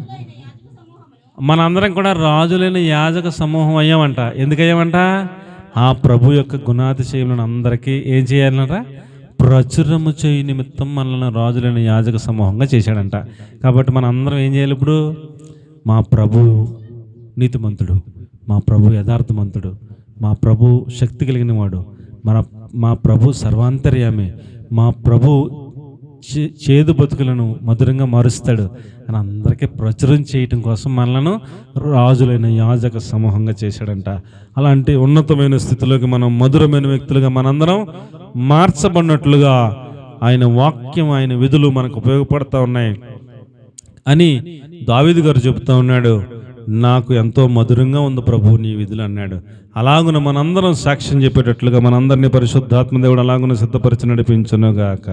మనందరం కూడా రాజులైన యాజక సమూహం అయ్యామంట. ఎందుకయ్యామంట? ఆ ప్రభు యొక్క గుణాతిశయములను అందరికీ ఏం చేయాలంట? ప్రచురము చేయు నిమిత్తం మనల్ని రాజులైన యాజక సమూహంగా చేశాడంట. కాబట్టి మన అందరం ఏం చేయాలి? ఇప్పుడు మా ప్రభు నీతిమంతుడు, మా ప్రభు యథార్థమంతుడు, మా ప్రభు శక్తి కలిగిన వాడు, మా ప్రభు సర్వాంతర్యామి, మా ప్రభు చేదు బతుకులను మధురంగా మారుస్తాడు అని అందరికీ ప్రచురం చేయటం కోసం మనలను రాజులైన యాజక సమూహంగా చేశాడంట. అలాంటి ఉన్నతమైన స్థితిలోకి మనం మధురమైన వ్యక్తులుగా మనందరం మార్చబడినట్లుగా ఆయన వాక్యం, ఆయన విధులు మనకు ఉపయోగపడుతూ ఉన్నాయి అని దావీదు గారు చెబుతూ ఉన్నాడు. నాకు ఎంతో మధురంగా ఉంది ప్రభు నీ విధులు అన్నాడు. అలాగున మనందరం సాక్ష్యం చెప్పేటట్లుగా మనందరినీ పరిశుద్ధాత్మ దేవుడు అలాగున సిద్ధపరిచి నడిపించునుగాక.